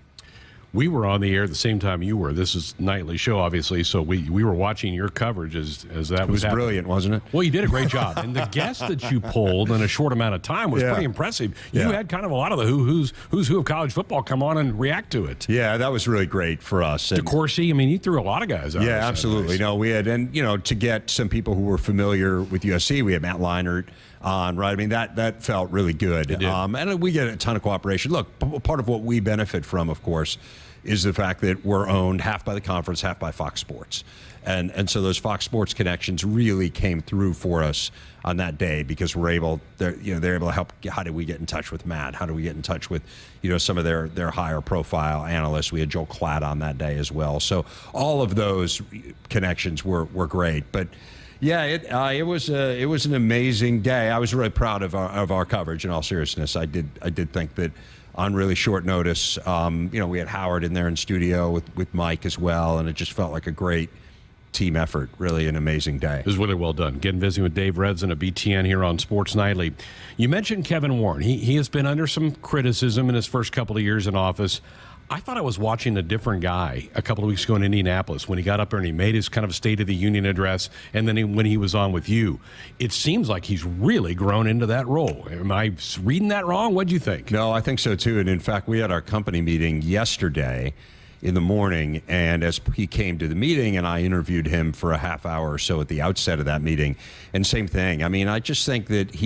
We were on the air at the same time you were. This is nightly show, obviously, so we were watching your coverage as that was happening. It was brilliant, wasn't it? Well, you did a great job. And the guests that you pulled in a short amount of time was pretty impressive. You had kind of a lot of the who's who of college football come on and react to it. Yeah, that was really great for us. DeCourcy, I mean, he threw a lot of guys out. Yeah, absolutely. No, we had, and, to get some people who were familiar with USC, we had Matt Leinart on, right? I mean, that felt really good. And we get a ton of cooperation. Look, part of what we benefit from, of course, is the fact that we're owned half by the conference, half by Fox Sports. And so those Fox Sports connections really came through for us on that day, because they're able to help. How do we get in touch with Matt? How do we get in touch with, some of their higher profile analysts? We had Joel Klatt on that day as well. So all of those connections were great. But yeah, it was an amazing day. I was really proud of our coverage. In all seriousness, I did think that on really short notice, we had Howard in there in studio with Mike as well, and it just felt like a great team effort. Really an amazing day. It was really well done. Getting visiting with Dave Redson of BTN here on Sports Nightly. You mentioned Kevin Warren. He has been under some criticism in his first couple of years in office. I thought I was watching a different guy a couple of weeks ago in Indianapolis when he got up there and he made his kind of State of the Union address, and then when he was on with you. It seems like he's really grown into that role. Am I reading that wrong? What do you think? No, I think so too. And in fact, we had our company meeting yesterday in the morning, and as he came to the meeting, and I interviewed him for a half hour or so at the outset of that meeting, and same thing. I mean, I just think that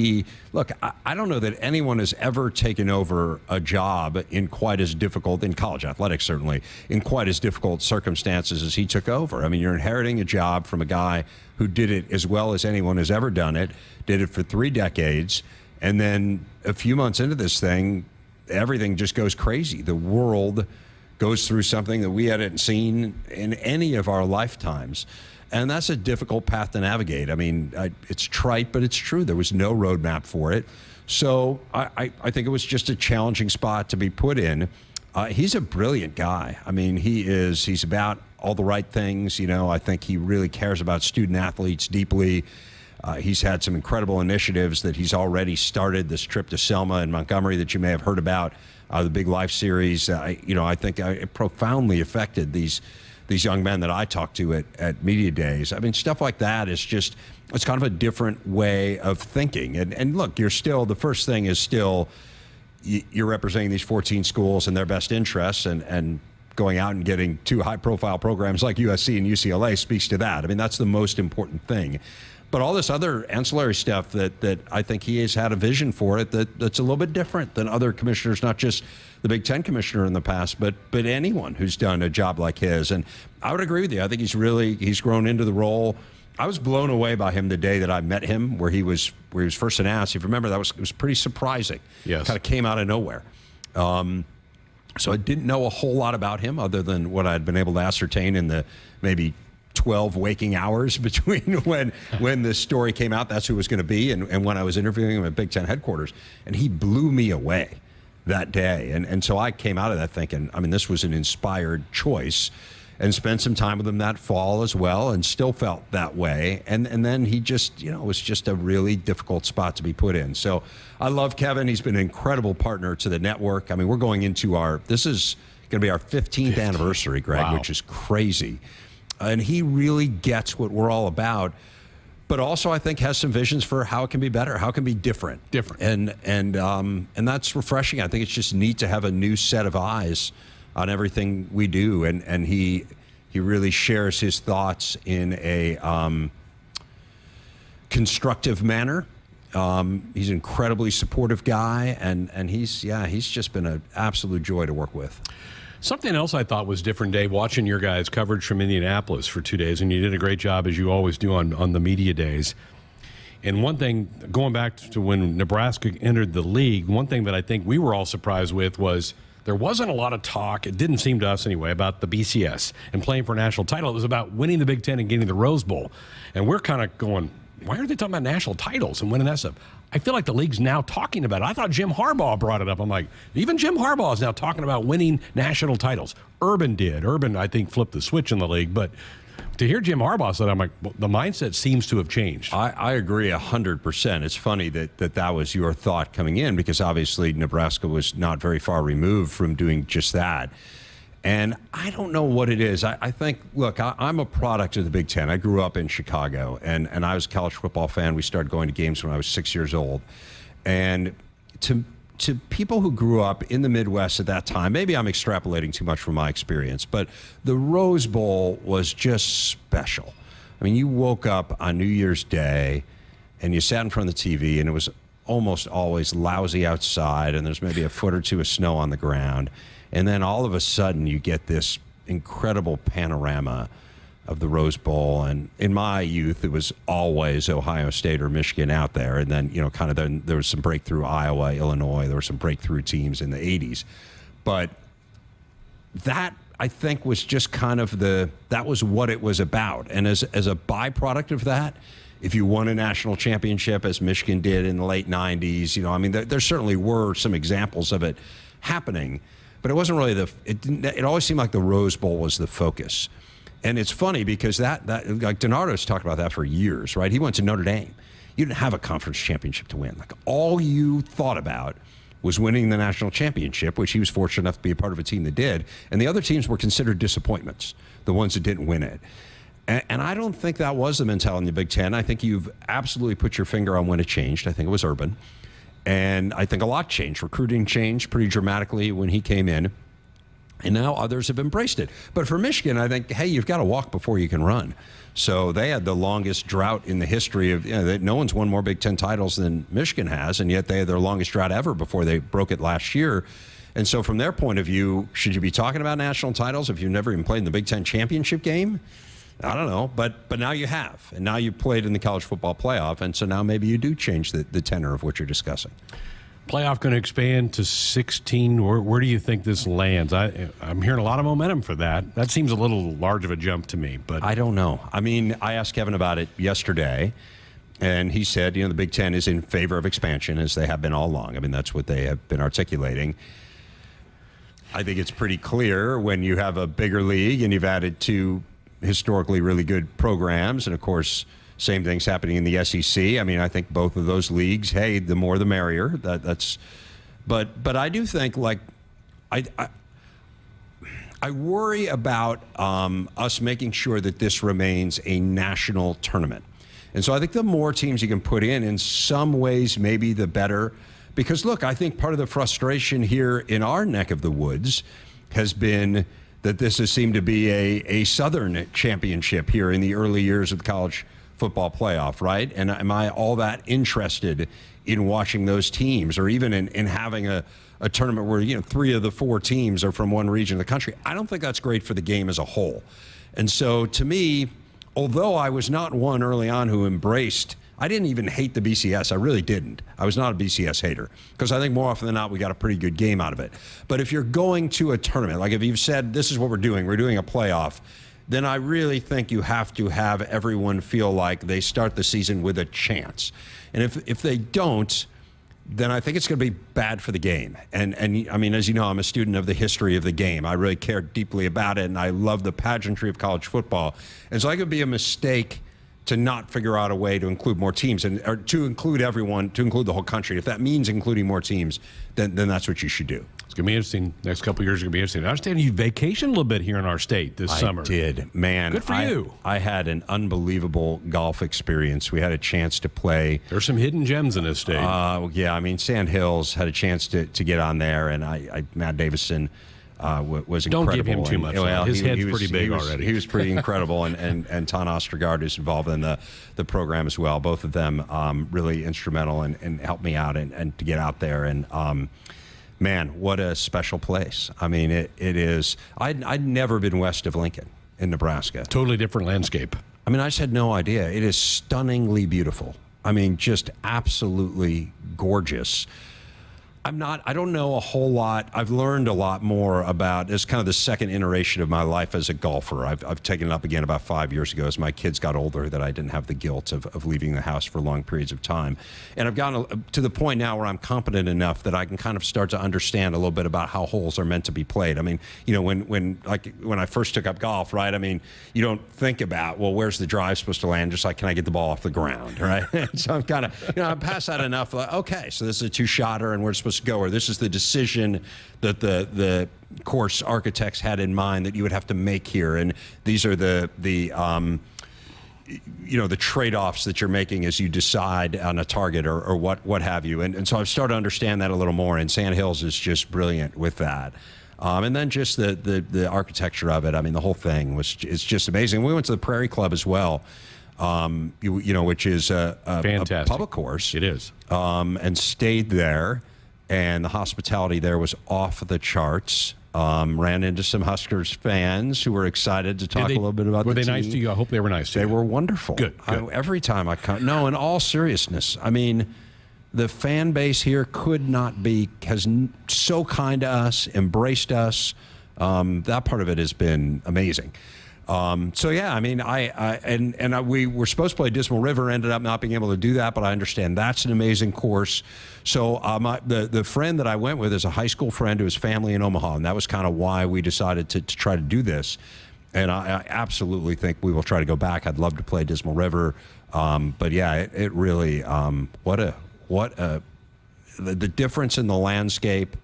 I don't know that anyone has ever taken over a job in quite as difficult, in college athletics certainly, in quite as difficult circumstances as he took over. I mean, you're inheriting a job from a guy who did it as well as anyone has ever done it, did it for 3 decades, and then a few months into this thing, everything just goes crazy. The world goes through something that we hadn't seen in any of our lifetimes. And that's a difficult path to navigate. I mean, it's trite, but it's true. There was no roadmap for it. So I think it was just a challenging spot to be put in. He's a brilliant guy. I mean, he's about all the right things. You know, I think he really cares about student athletes deeply. He's had some incredible initiatives that he's already started. This trip to Selma and Montgomery that you may have heard about, the Big Life series. I think it profoundly affected these young men that I talked to at media days. I mean, stuff like that is just, it's kind of a different way of thinking. And look, the first thing is still, you're representing these 14 schools and their best interests, and going out and getting 2 high-profile programs like USC and UCLA speaks to that. I mean, that's the most important thing. But all this other ancillary stuff that I think he has had a vision for it that's a little bit different than other commissioners, not just the Big Ten commissioner in the past, but anyone who's done a job like his. And I would agree with you. I think he's grown into the role. I was blown away by him the day that I met him, where he was first announced. If you remember, it was pretty surprising. Yes. Kind of came out of nowhere. So I didn't know a whole lot about him other than what I'd been able to ascertain in the maybe 12 waking hours between when the story came out, that's who it was going to be, and when I was interviewing him at Big Ten headquarters. And he blew me away that day. And so I came out of that thinking, I mean, this was an inspired choice, and spent some time with him that fall as well, and still felt that way. And then he just, it was just a really difficult spot to be put in. So I love Kevin. He's been an incredible partner to the network. I mean, we're going into this is going to be our 15th anniversary, Greg, Wow. which is crazy. And he really gets what we're all about, but also I think has some visions for how it can be better, how it can be different. And that's refreshing. I think it's just neat to have a new set of eyes on everything we do. And he really shares his thoughts in a constructive manner. He's an incredibly supportive guy, and he's just been an absolute joy to work with. Something else I thought was different, Dave, watching your guys' coverage from Indianapolis for 2 days, and you did a great job, as you always do on the media days. And one thing, going back to when Nebraska entered the league, one thing that I think we were all surprised with was there wasn't a lot of talk, it didn't seem to us anyway, about the BCS and playing for a national title. It was about winning the Big Ten and getting the Rose Bowl. And we're kind of going, why are they talking about national titles and winning that stuff? I feel like the league's now talking about it. I thought Jim Harbaugh brought it up. I'm like, even Jim Harbaugh is now talking about winning national titles. Urban did. Urban, I think, flipped the switch in the league. But to hear Jim Harbaugh say that, I'm like, well, the mindset seems to have changed. I agree 100%. It's funny that was your thought coming in, because obviously Nebraska was not very far removed from doing just that. And I don't know what it is. I think, look, I'm a product of the Big Ten. I grew up in Chicago, and I was a college football fan. We started going to games when I was 6 years old. And to people who grew up in the Midwest at that time, maybe I'm extrapolating too much from my experience, but the Rose Bowl was just special. I mean, you woke up on New Year's Day, and you sat in front of the TV, and it was almost always lousy outside, and there's maybe a foot or two of snow on the ground. And then all of a sudden you get this incredible panorama of the Rose Bowl. And in my youth, it was always Ohio State or Michigan out there. And then, then there was some breakthrough Iowa, Illinois. There were some breakthrough teams in the 80s. But that, I think, was just kind of that was what it was about. And as a byproduct of that, if you won a national championship, as Michigan did in the late 90s, there certainly were some examples of it happening. But it wasn't really it always seemed like the Rose Bowl was the focus. And it's funny because that like DiNardo's talked about that for years, right? He went to Notre Dame. You didn't have a conference championship to win. Like, all you thought about was winning the national championship, which he was fortunate enough to be a part of a team that did. And the other teams were considered disappointments, the ones that didn't win it. And I don't think that was the mentality in the Big Ten. I think you've absolutely put your finger on when it changed. I think it was Urban. And I think a lot changed. Recruiting changed pretty dramatically when he came in. And now others have embraced it. But for Michigan, I think, hey, you've got to walk before you can run. So they had the longest drought in the history of, no one's won more Big Ten titles than Michigan has, and yet they had their longest drought ever before they broke it last year. And so from their point of view, should you be talking about national titles if you've never even played in the Big Ten championship game? I don't know, but now you have. And now you played in the college football playoff, and so now maybe you do change the tenor of what you're discussing. Playoff going to expand to 16. Where do you think this lands? I'm hearing a lot of momentum for that. That seems a little large of a jump to me, but I don't know. I mean, I asked Kevin about it yesterday, and he said, the Big Ten is in favor of expansion, as they have been all along. I mean, that's what they have been articulating. I think it's pretty clear when you have a bigger league and you've added two historically really good programs, and of course, same thing's happening in the SEC. I mean, I think both of those leagues, hey, the more the merrier. But I do think, like, I worry about us making sure that this remains a national tournament. And so I think the more teams you can put in some ways, maybe the better. Because, look, I think part of the frustration here in our neck of the woods has been that this has seemed to be a Southern championship here in the early years of the college football playoff, right? And am I all that interested in watching those teams, or even in having a tournament where 3 of the 4 teams are from one region of the country? I don't think that's great for the game as a whole. And so to me, although I was not one early on who embraced, I didn't even hate the BCS. I really didn't. I was not a BCS hater, because I think more often than not we got a pretty good game out of it. But if you're going to a tournament, like if you've said this is what we're doing a playoff, then I really think you have to have everyone feel like they start the season with a chance. And if they don't, then I think it's going to be bad for the game. And I mean, as you know, I'm a student of the history of the game. I really care deeply about it, and I love the pageantry of college football. And so I think it would be a mistake to not figure out a way to include more teams, or to include everyone, to include the whole country. If that means including more teams, then that's what you should do. It's going to be interesting. Next couple of years are going to be interesting. I understand you vacationed a little bit here in our state this summer. I did. Man. Good for you. I had an unbelievable golf experience. We had a chance to play. There's some hidden gems in this state. Yeah, I mean, Sand Hills had a chance to get on there, and Matt Davison was incredible. Don't give him too much. Well, his head's pretty big already. He was pretty incredible, and Ton Ostergaard is involved in the program as well. Both of them really instrumental and helped me out and to get out there. And man, what a special place. I mean, it is. I'd never been west of Lincoln in Nebraska. Totally different landscape. I mean, I just had no idea. It is stunningly beautiful. I mean, just absolutely gorgeous. I don't know a whole lot. I've learned a lot more about, it's kind of the second iteration of my life as a golfer. I've taken it up again about 5 years ago as my kids got older, that I didn't have the guilt of leaving the house for long periods of time. And I've gotten to the point now where I'm competent enough that I can kind of start to understand a little bit about how holes are meant to be played. I mean, when I first took up golf, right? I mean, you don't think about, well, where's the drive supposed to land? Just like, can I get the ball off the ground, right? So I'm kind of, I'm past that enough. Like, okay, so this is a 2-shotter and we're supposed to go, or this is the decision that the course architects had in mind that you would have to make here, and these are the trade-offs that you're making as you decide on a target or what have you. And so I've started to understand that a little more, and Sand Hills is just brilliant with that. And then just the architecture of it. I mean, the whole thing is just amazing. We went to the Prairie Club as well. Which is a public course. It is. And stayed there. And the hospitality there was off the charts. Ran into some Huskers fans who were excited to talk a little bit about the team. Were they nice to you? I hope they were nice to you. They were wonderful. Good. Every time I come. No, in all seriousness, I mean, the fan base here has so kind to us, embraced us. That part of it has been amazing. So yeah, I mean, we were supposed to play Dismal River, ended up not being able to do that, but I understand that's an amazing course. So the friend that I went with is a high school friend who has family in Omaha, and that was kind of why we decided to try to do this. And I absolutely think we will try to go back. I'd love to play Dismal River, but yeah, it really what a the difference in the landscape,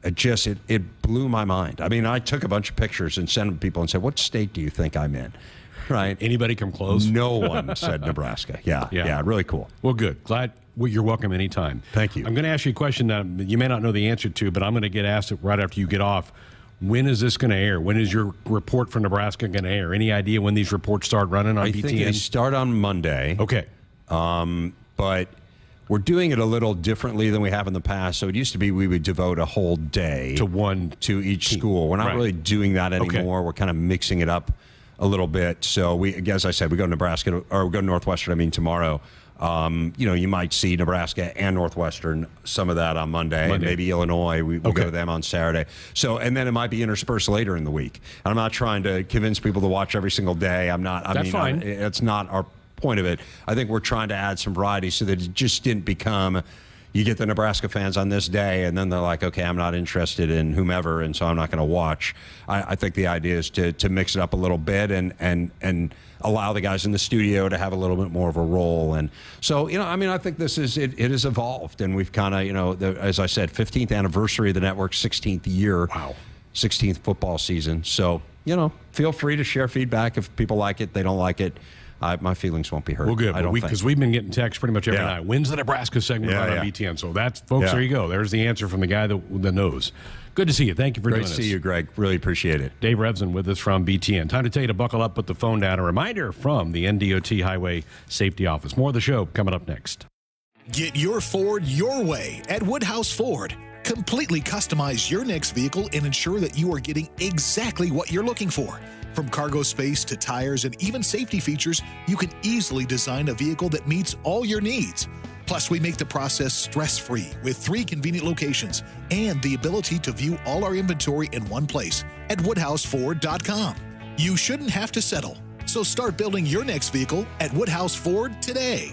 it blew my mind. I mean, I took a bunch of pictures and sent them to people and said, what state do you think I'm in? Right. Anybody come close? No one said Nebraska. Yeah, really cool. Well, good. Glad you're welcome anytime. Thank you. I'm going to ask you a question that you may not know the answer to, but I'm going to get asked it right after you get off. When is this going to air? When is your report for Nebraska going to air? Any idea when these reports start running on BTN? I think they start on Monday. Okay. But we're doing it a little differently than we have in the past. So it used to be we would devote a whole day to each school. We're not really doing that anymore. Okay. We're kind of mixing it up a little bit. So we, as I said, we go to Nebraska, or we go to Northwestern, tomorrow. You might see Nebraska and Northwestern, some of that on Monday. Maybe Illinois, we go to them on Saturday. So, and then it might be interspersed later in the week. And I'm not trying to convince people to watch every single day. That's fine. It's not our point of it. I think we're trying to add some variety so that it just didn't become, you get the Nebraska fans on this day, and then they're like, okay, I'm not interested in whomever, and so I'm not going to watch. I think the idea is to mix it up a little bit and allow the guys in the studio to have a little bit more of a role. And so, I think this is, it has evolved, and we've kind of, as I said, 15th anniversary of the network, 16th year. Wow. 16th football season. So, feel free to share feedback if people like it, they don't like it. My feelings won't be hurt. Well, good. Because we've been getting texts pretty much every night. When's the Nebraska segment on BTN? So that's, folks, there you go. There's the answer from the guy that knows. Good to see you. Thank you for doing this. Great to see you, Greg. Really appreciate it. Dave Revson with us from BTN. Time to tell you to buckle up, put the phone down. A reminder from the NDOT Highway Safety Office. More of the show coming up next. Get your Ford your way at Woodhouse Ford. Completely customize your next vehicle and ensure that you are getting exactly what you're looking for. From cargo space to tires and even safety features, you can easily design a vehicle that meets all your needs. Plus, we make the process stress-free with 3 convenient locations and the ability to view all our inventory in one place at WoodhouseFord.com. You shouldn't have to settle, so start building your next vehicle at Woodhouse Ford today.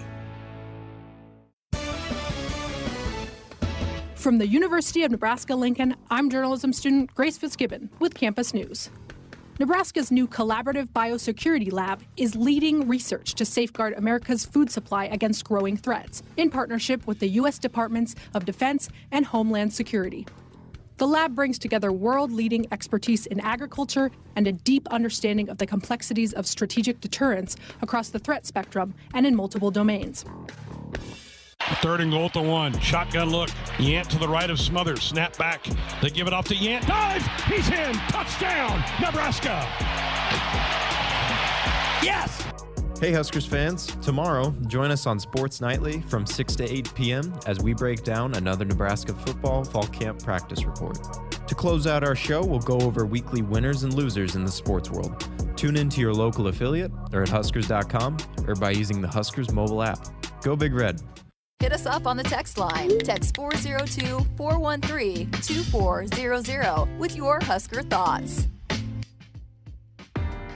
From the University of Nebraska-Lincoln, I'm journalism student Grace Fitzgibbon with Campus News. Nebraska's new collaborative biosecurity lab is leading research to safeguard America's food supply against growing threats, in partnership with the U.S. Departments of Defense and Homeland Security. The lab brings together world-leading expertise in agriculture and a deep understanding of the complexities of strategic deterrence across the threat spectrum and in multiple domains. 3rd and goal to 1. Shotgun look. Yant to the right of Smothers. Snap back. They give it off to Yant. Dive! He's in! Touchdown! Nebraska! Yes! Hey Huskers fans, tomorrow join us on Sports Nightly from 6 to 8 p.m. as we break down another Nebraska football fall camp practice report. To close out our show, we'll go over weekly winners and losers in the sports world. Tune in to your local affiliate or at Huskers.com or by using the Huskers mobile app. Go Big Red! Hit us up on the text line. Text 402-413-2400 with your Husker thoughts.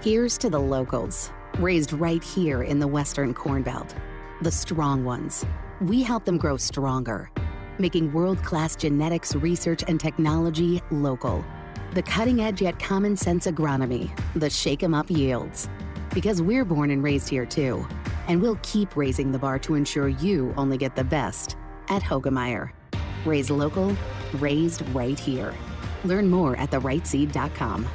Here's to the locals, raised right here in the Western Corn Belt. The strong ones. We help them grow stronger, making world-class genetics research and technology local. The cutting-edge yet common-sense agronomy, the shake-em-up yields. Because we're born and raised here too. And we'll keep raising the bar to ensure you only get the best at Hoegemeyer. Raised local, raised right here. Learn more at therightseed.com.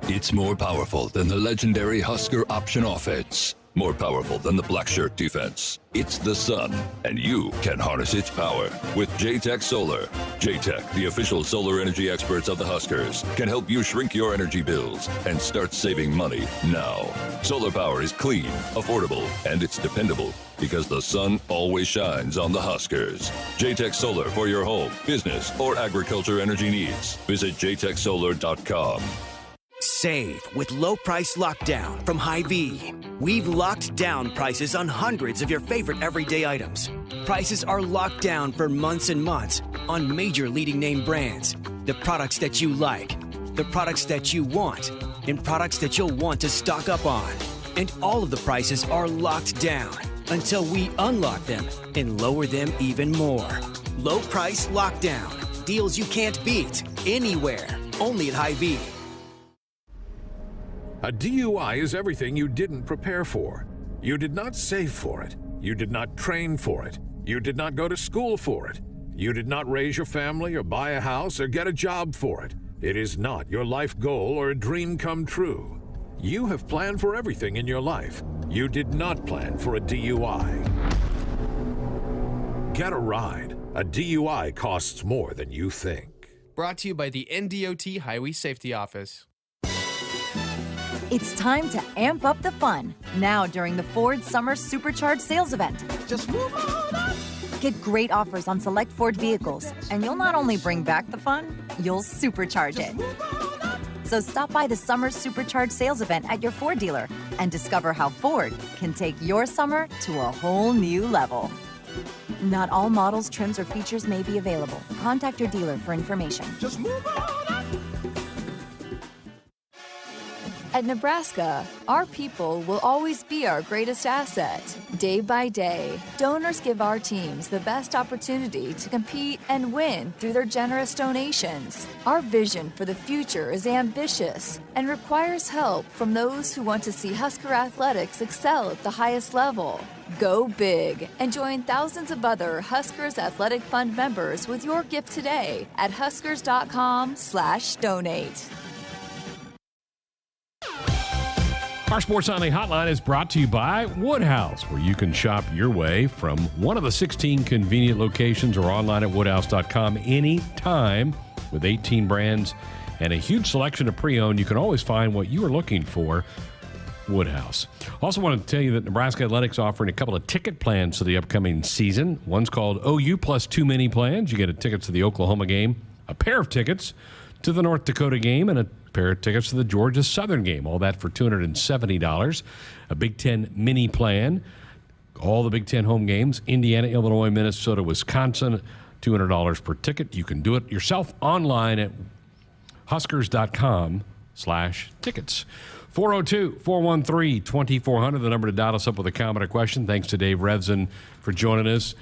It's more powerful than the legendary Husker option offense. More powerful than the black shirt defense. It's the sun, and you can harness its power with JTech Solar. JTech, the official solar energy experts of the Huskers, can help you shrink your energy bills and start saving money now. Solar power is clean, affordable, and it's dependable because the sun always shines on the Huskers. JTech Solar for your home, business, or agriculture energy needs. Visit jtechsolar.com. Save with low price lockdown from Hy-Vee. We've locked down prices on hundreds of your favorite everyday items. Prices are locked down for months and months on major leading name brands. The products that you like, the products that you want, and products that you'll want to stock up on. And all of the prices are locked down until we unlock them and lower them even more. Low price lockdown. Deals you can't beat anywhere. Only at Hy-Vee. A DUI is everything you didn't prepare for. You did not save for it. You did not train for it. You did not go to school for it. You did not raise your family or buy a house or get a job for it. It is not your life goal or a dream come true. You have planned for everything in your life. You did not plan for a DUI. Get a ride. A DUI costs more than you think. Brought to you by the NDOT Highway Safety Office. It's time to amp up the fun now during the Ford Summer Supercharged Sales Event. Just move on up. Get great offers on select Ford vehicles, and you'll not only bring back the fun, you'll supercharge it. So stop by the Summer Supercharged Sales Event at your Ford dealer and discover how Ford can take your summer to a whole new level. Not all models, trims, or features may be available. Contact your dealer for information. Just move on up. At Nebraska, our people will always be our greatest asset. Day by day, donors give our teams the best opportunity to compete and win through their generous donations. Our vision for the future is ambitious and requires help from those who want to see Husker athletics excel at the highest level. Go big and join thousands of other Huskers Athletic Fund members with your gift today at huskers.com/donate. Our Sports Nightly Hotline is brought to you by Woodhouse, where you can shop your way from one of the 16 convenient locations or online at woodhouse.com anytime. With 18 brands and a huge selection of pre-owned, you can always find what you are looking for. Woodhouse. Also want to tell you that Nebraska Athletics offering a couple of ticket plans for the upcoming season. One's called OU plus 2 mini plans. You get a ticket to the Oklahoma game, a pair of tickets to the North Dakota game, and a pair of tickets to the Georgia Southern game. All that for $270. A Big Ten mini plan. All the Big Ten home games. Indiana, Illinois, Minnesota, Wisconsin. $200 per ticket. You can do it yourself online at huskers.com/tickets. 402-413-2400, the number to dial us up with a comment or question. Thanks to Dave Revson for joining us.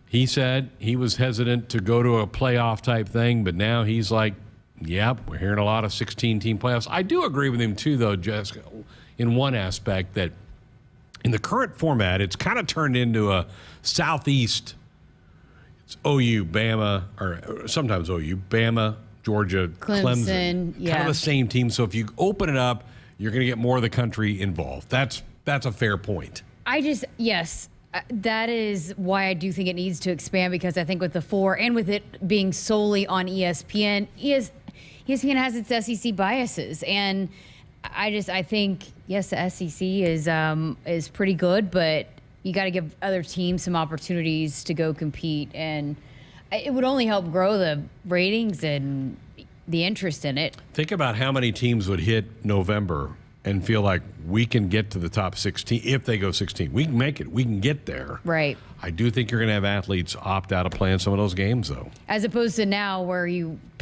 He said he was hesitant to go to a playoff type thing, but now he's like, yep, we're hearing a lot of 16-team playoffs. I do agree with him, too, though, Jessica, in one aspect that in the current format, it's kind of turned into a Southeast. It's OU, Bama, or sometimes OU, Bama, Georgia, Clemson. Yeah. Kind of the same team. So if you open it up, you're going to get more of the country involved. That's a fair point. Yes. That is why I do think it needs to expand, because I think with the 4 and with it being solely on ESPN, ESPN has its SEC biases, and I think yes, the SEC is pretty good, but you got to give other teams some opportunities to go compete, and it would only help grow the ratings and the interest in it. Think about how many teams would hit November and feel like we can get to the top 16 if they go 16. We can make it. We can get there. Right. I do think you're going to have athletes opt out of playing some of those games, though. As opposed to now where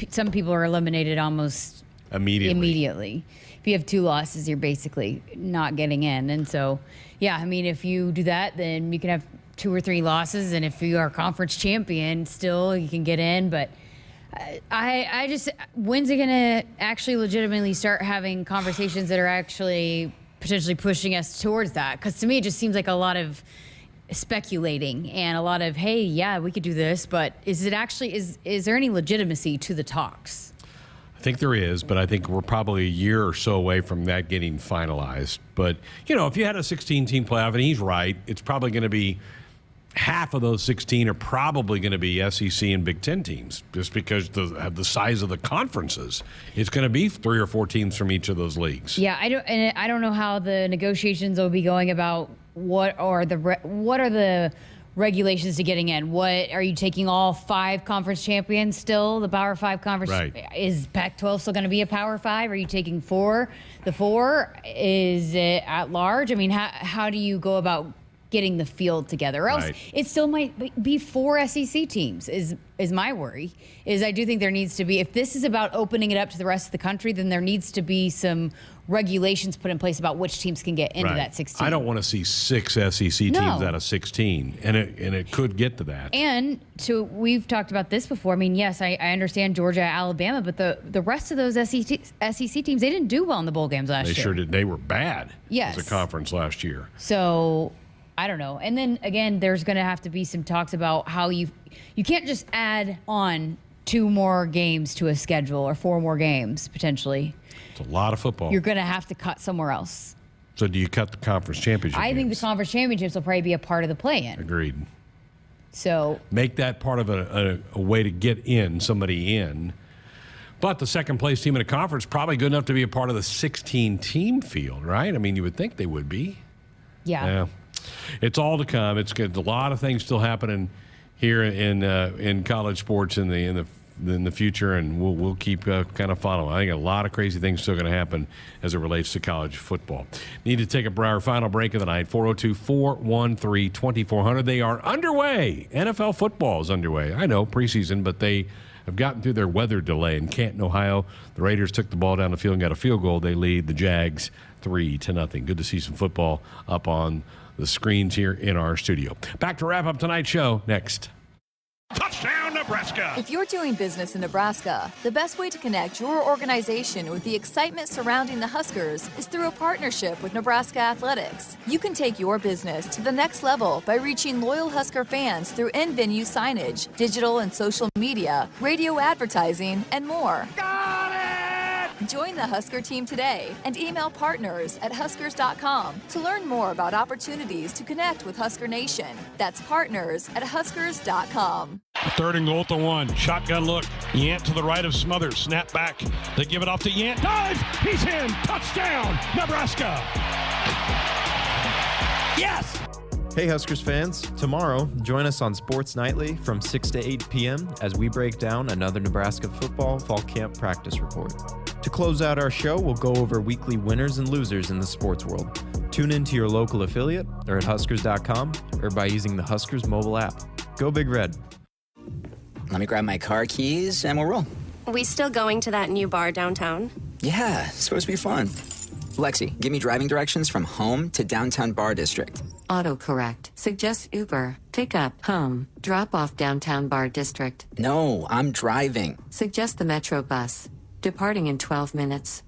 some people are eliminated almost immediately. If you have 2 losses, you're basically not getting in. And so, yeah, I mean, if you do that, then you can have 2 or 3 losses. And if you are conference champion, still you can get in. But I just, when's it going to actually legitimately start having conversations that are actually potentially pushing us towards that? Because to me, it just seems like a lot of speculating and a lot of, hey, yeah, we could do this, but is it actually, is there any legitimacy to the talks? I think there is, but I think we're probably a year or so away from that getting finalized. But, you know, if you had a 16-team playoff, and he's right, it's probably going to be half of those 16 are probably going to be SEC and Big Ten teams, just because of the size of the conferences. It's going to be 3 or 4 teams from each of those leagues. Yeah, I don't know how the negotiations will be going about what are the regulations to getting in. What are you taking all 5 conference champions still? The Power 5 conference, right. Is Pac-12 still going to be a Power 5? Are you taking 4? The 4 is it at large? I mean, how do you go about getting the field together? Or else it still might be 4 SEC teams is my worry. I do think there needs to be, if this is about opening it up to the rest of the country, then there needs to be some regulations put in place about which teams can get into that 16. I don't want to see 6 SEC teams out of 16, and it could get to that. And we've talked about this before. I mean, yes, I understand Georgia, Alabama, but the rest of those SEC teams, they didn't do well in the bowl games last year. They sure did. They were bad as a conference last year. So I don't know. And then again, there's going to have to be some talks about how you can't just add on 2 more games to a schedule or 4 more games potentially. It's a lot of football. You're going to have to cut somewhere else. So do you cut the conference championship I think games? the conference championships will probably be a part of the play-in. Agreed. So make that part of a way to get somebody in. But the second place team in a conference probably good enough to be a part of the 16-team field, right? I mean, you would think they would be. Yeah. It's all to come. It's good. A lot of things still happening here in college sports in the future, and we'll keep kind of following. I think a lot of crazy things still going to happen as it relates to college football. Need to take our final break of the night. 402-413-2400. They are underway. NFL football is underway. I know preseason, but they have gotten through their weather delay in Canton, Ohio. The Raiders took the ball down the field and got a field goal. They lead the Jags 3-0. Good to see some football up on the screens here in our studio. Back to wrap up tonight's show next. Touchdown, Nebraska! If you're doing business in Nebraska, the best way to connect your organization with the excitement surrounding the Huskers is through a partnership with Nebraska Athletics. You can take your business to the next level by reaching loyal Husker fans through in-venue signage, digital and social media, radio advertising, and more. Got it! Join the Husker team today and email partners@huskers.com to learn more about opportunities to connect with Husker Nation. That's partners@huskers.com. 3rd and goal to 1. Shotgun look. Yant to the right of Smothers. Snap back. They give it off to Yant. Dive! He's in! Touchdown! Nebraska! Yes! Hey Huskers fans, tomorrow join us on Sports Nightly from 6 to 8 p.m. as we break down another Nebraska football fall camp practice report. To close out our show, we'll go over weekly winners and losers in the sports world. Tune in to your local affiliate or at Huskers.com or by using the Huskers mobile app. Go Big Red. Let me grab my car keys and we'll roll. We still going to that new bar downtown? Yeah, it's supposed to be fun. Lexi, give me driving directions from home to downtown Bar District. Autocorrect. Suggest Uber. Pick up. Home. Drop off downtown Bar District. No, I'm driving. Suggest the Metro bus. Departing in 12 minutes.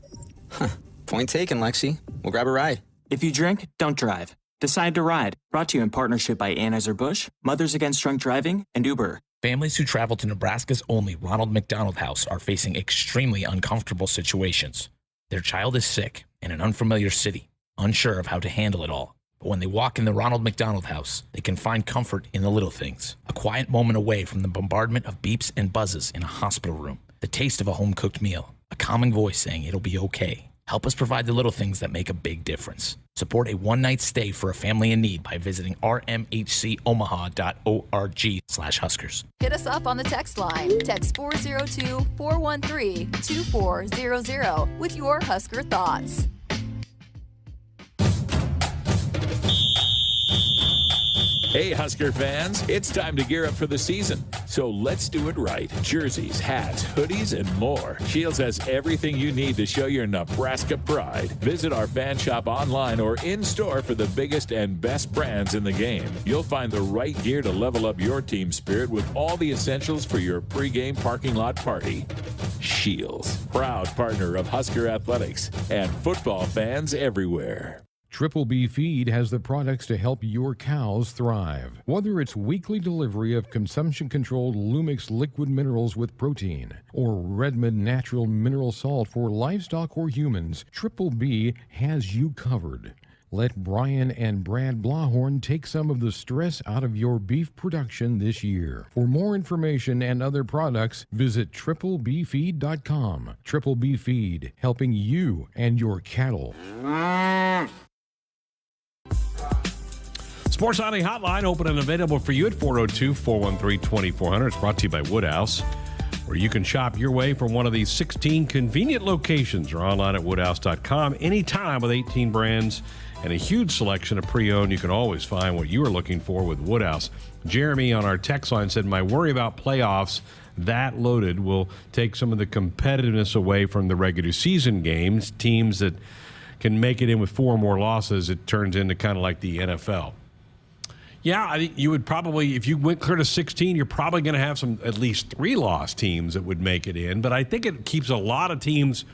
Huh. Point taken, Lexi. We'll grab a ride. If you drink, don't drive. Decide to ride. Brought to you in partnership by Anheuser-Busch, Mothers Against Drunk Driving, and Uber. Families who travel to Nebraska's only Ronald McDonald House are facing extremely uncomfortable situations. Their child is sick in an unfamiliar city, unsure of how to handle it all. But when they walk in the Ronald McDonald House, they can find comfort in the little things. A quiet moment away from the bombardment of beeps and buzzes in a hospital room. The taste of a home-cooked meal. A calming voice saying it'll be okay. Help us provide the little things that make a big difference. Support a one-night stay for a family in need by visiting rmhcomaha.org/Huskers. Hit us up on the text line. Text 402-413-2400 with your Husker thoughts. Hey, Husker fans, it's time to gear up for the season. So let's do it right. Jerseys, hats, hoodies, and more. Shields has everything you need to show your Nebraska pride. Visit our fan shop online or in-store for the biggest and best brands in the game. You'll find the right gear to level up your team spirit with all the essentials for your pregame parking lot party. Shields, proud partner of Husker Athletics and football fans everywhere. Triple B Feed has the products to help your cows thrive. Whether it's weekly delivery of consumption-controlled Lumix liquid minerals with protein or Redmond natural mineral salt for livestock or humans, Triple B has you covered. Let Brian and Brad Blahorn take some of the stress out of your beef production this year. For more information and other products, visit triplebfeed.com. Triple B Feed, helping you and your cattle. Sports Nightly Hotline, open and available for you at 402-413-2400. It's brought to you by Woodhouse, where you can shop your way from one of these 16 convenient locations or online at woodhouse.com anytime with 18 brands and a huge selection of pre-owned. You can always find what you are looking for with Woodhouse. Jeremy on our text line said, my worry about playoffs that loaded will take some of the competitiveness away from the regular season games. Teams that can make it in with 4 more losses, it turns into kind of like the NFL. Yeah, I think you would probably, if you went clear to 16, you're probably going to have some at least 3 loss teams that would make it in. But I think it keeps a lot of teams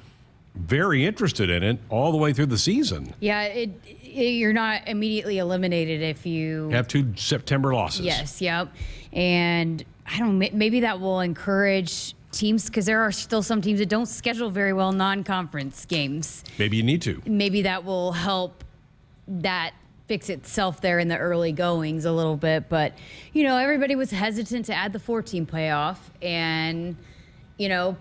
very interested in it all the way through the season. Yeah, you're not immediately eliminated if you have 2 September losses. Yes, yep. And I don't know, maybe that will encourage teams, because there are still some teams that don't schedule very well non-conference games. Maybe you need to. Maybe that will help that fix itself there in the early goings a little bit. But, everybody was hesitant to add the 4-team playoff, and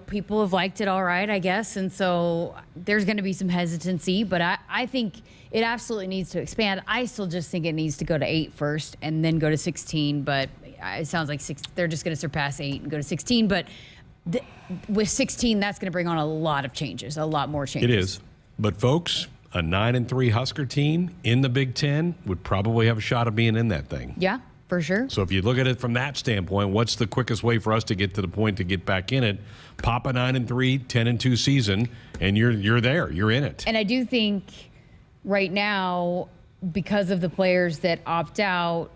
people have liked it all right, I guess. And so there's going to be some hesitancy, but I think it absolutely needs to expand. I still just think it needs to go to 8 first and then go to 16. But it sounds like they're just going to surpass 8 and go to 16. But with 16, that's going to bring on a lot of changes, a lot more changes. It is. But folks, a 9-3 Husker team in the Big Ten would probably have a shot of being in that thing. Yeah, for sure. So if you look at it from that standpoint, what's the quickest way for us to get to the point to get back in it? Pop a 9-3, 10-2 season, and you're there. You're in it. And I do think right now, because of the players that opt out,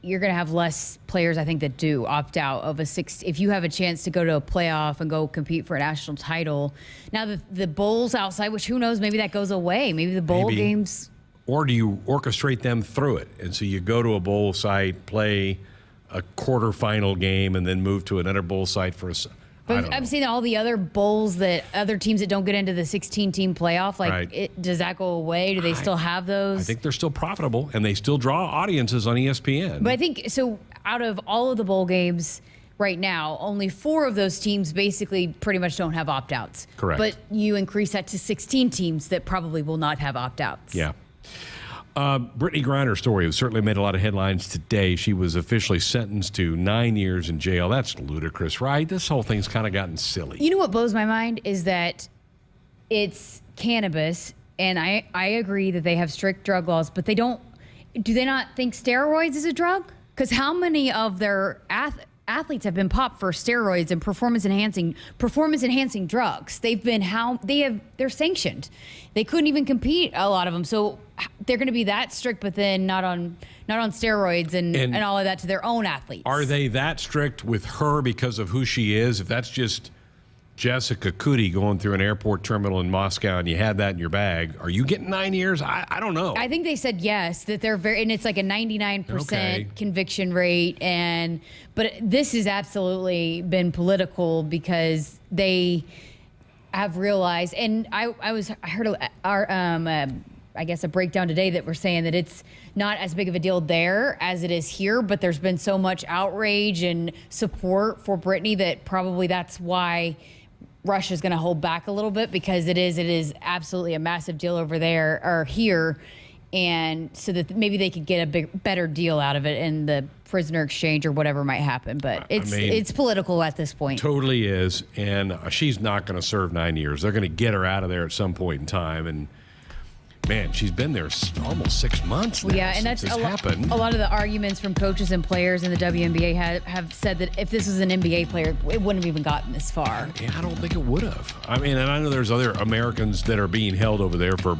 you're going to have less players, I think, that do opt out of a 6. If you have a chance to go to a playoff and go compete for a national title. Now, the bowls outside, which who knows, maybe that goes away. Maybe the bowl games. Or do you orchestrate them through it? And so you go to a bowl site, play a quarterfinal game, and then move to another bowl site for a. But I've seen all the other bowls that other teams that don't get into the 16-team playoff. Does that go away? Do they still have those? I think they're still profitable, and they still draw audiences on ESPN. But I think so. Out of all of the bowl games right now, only 4 of those teams basically pretty much don't have opt-outs. Correct. But you increase that to 16 teams that probably will not have opt-outs. Yeah. Brittany Griner's story has certainly made a lot of headlines today. She was officially sentenced to 9 years in jail. That's ludicrous, right? This whole thing's kind of gotten silly. You know what blows my mind is that it's cannabis, and I agree that they have strict drug laws, but do they not think steroids is a drug? Because how many of their athletes have been popped for steroids and performance enhancing drugs? They're sanctioned. They couldn't even compete, a lot of them. So they're going to be that strict, but then not on steroids and all of that to their own athletes. Are they that strict with her because of who she is? If that's just Jessica Cootie going through an airport terminal in Moscow and you had that in your bag, are you getting 9 years? I don't know. I think they said yes, that they're and it's like a 99% conviction rate. But this has absolutely been political because they have realized, and I heard I guess a breakdown today that we're saying that it's not as big of a deal there as it is here, but there's been so much outrage and support for Brittany that probably that's why Russia's going to hold back a little bit, because it is absolutely a massive deal over there or here, and so that maybe they could get a better deal out of it in the prisoner exchange or whatever might happen. But it's political at this point. Totally is, and she's not going to serve 9 years. They're going to get her out of there at some point in time, and man, she's been there almost 6 months now. Yeah, and that's a lot of the arguments from coaches and players in the WNBA have said that if this was an NBA player, it wouldn't have even gotten this far. Yeah, I don't think it would have. I mean, and I know there's other Americans that are being held over there for,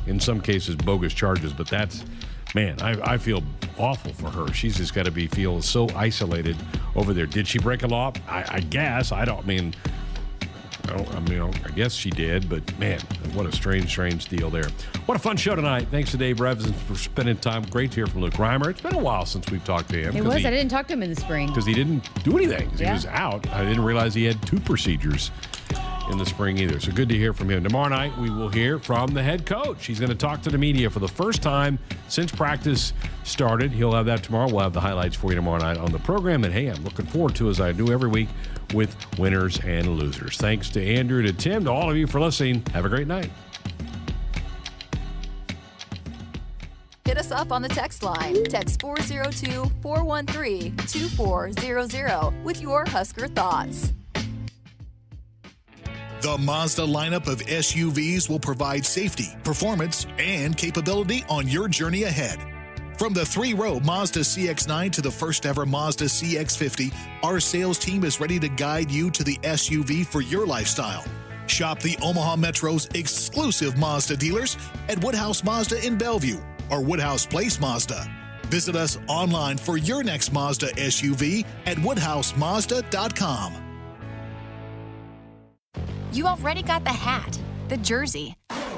in some cases, bogus charges, but that's, man, I feel awful for her. She's just got to feel so isolated over there. Did she break a law? I guess. I guess she did, but man, what a strange deal there. What a fun show tonight. Thanks to Dave Revson for spending time. Great to hear from Luke Reimer. It's been a while since we've talked to him. It was. I didn't talk to him in the spring. Because he didn't do anything. He was out. I didn't realize he had 2 procedures in the spring either. So good to hear from him. Tomorrow night, we will hear from the head coach. He's going to talk to the media for the first time since practice started. He'll have that tomorrow. We'll have the highlights for you tomorrow night on the program. And hey, I'm looking forward to, as I do every week, with winners and losers. Thanks to Andrew, to Tim, to all of you for listening. Have a great night. Hit us up on the text line. Text 402-413-2400 with your Husker thoughts. The Mazda lineup of SUVs will provide safety, performance, and capability on your journey ahead. From the 3-row Mazda CX-9 to the first ever Mazda CX-50, our sales team is ready to guide you to the SUV for your lifestyle. Shop the Omaha Metro's exclusive Mazda dealers at Woodhouse Mazda in Bellevue or Woodhouse Place Mazda. Visit us online for your next Mazda SUV at woodhousemazda.com. You already got the hat, the jersey,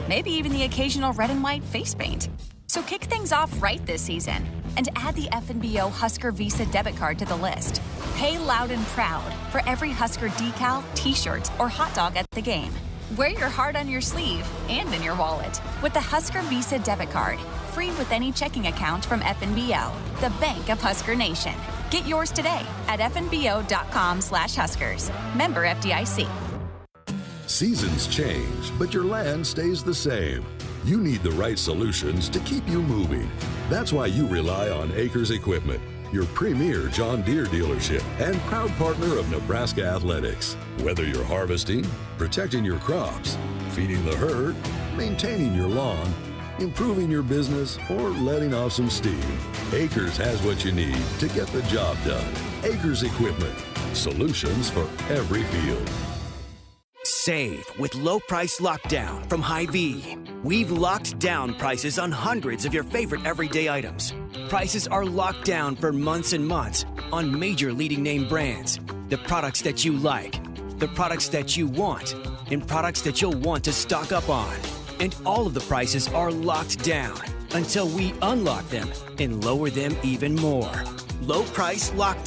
maybe even the occasional red and white face paint. So kick things off right this season and add the FNBO Husker Visa debit card to the list. Pay loud and proud for every Husker decal, t-shirt, or hot dog at the game. Wear your heart on your sleeve and in your wallet with the Husker Visa debit card, free with any checking account from FNBO, the bank of Husker Nation. Get yours today at fnbo.com/Huskers. Member FDIC. Seasons change, but your land stays the same. You need the right solutions to keep you moving. That's why you rely on Acres Equipment, your premier John Deere dealership and proud partner of Nebraska Athletics. Whether you're harvesting, protecting your crops, feeding the herd, maintaining your lawn, improving your business, or letting off some steam, Acres has what you need to get the job done. Acres Equipment, solutions for every field. Save with low price lockdown from Hy-Vee. We've locked down prices on hundreds of your favorite everyday items. Prices are locked down for months and months on major leading name brands. The products that you like, the products that you want, and products that you'll want to stock up on. And all of the prices are locked down until we unlock them and lower them even more. Low price lockdown.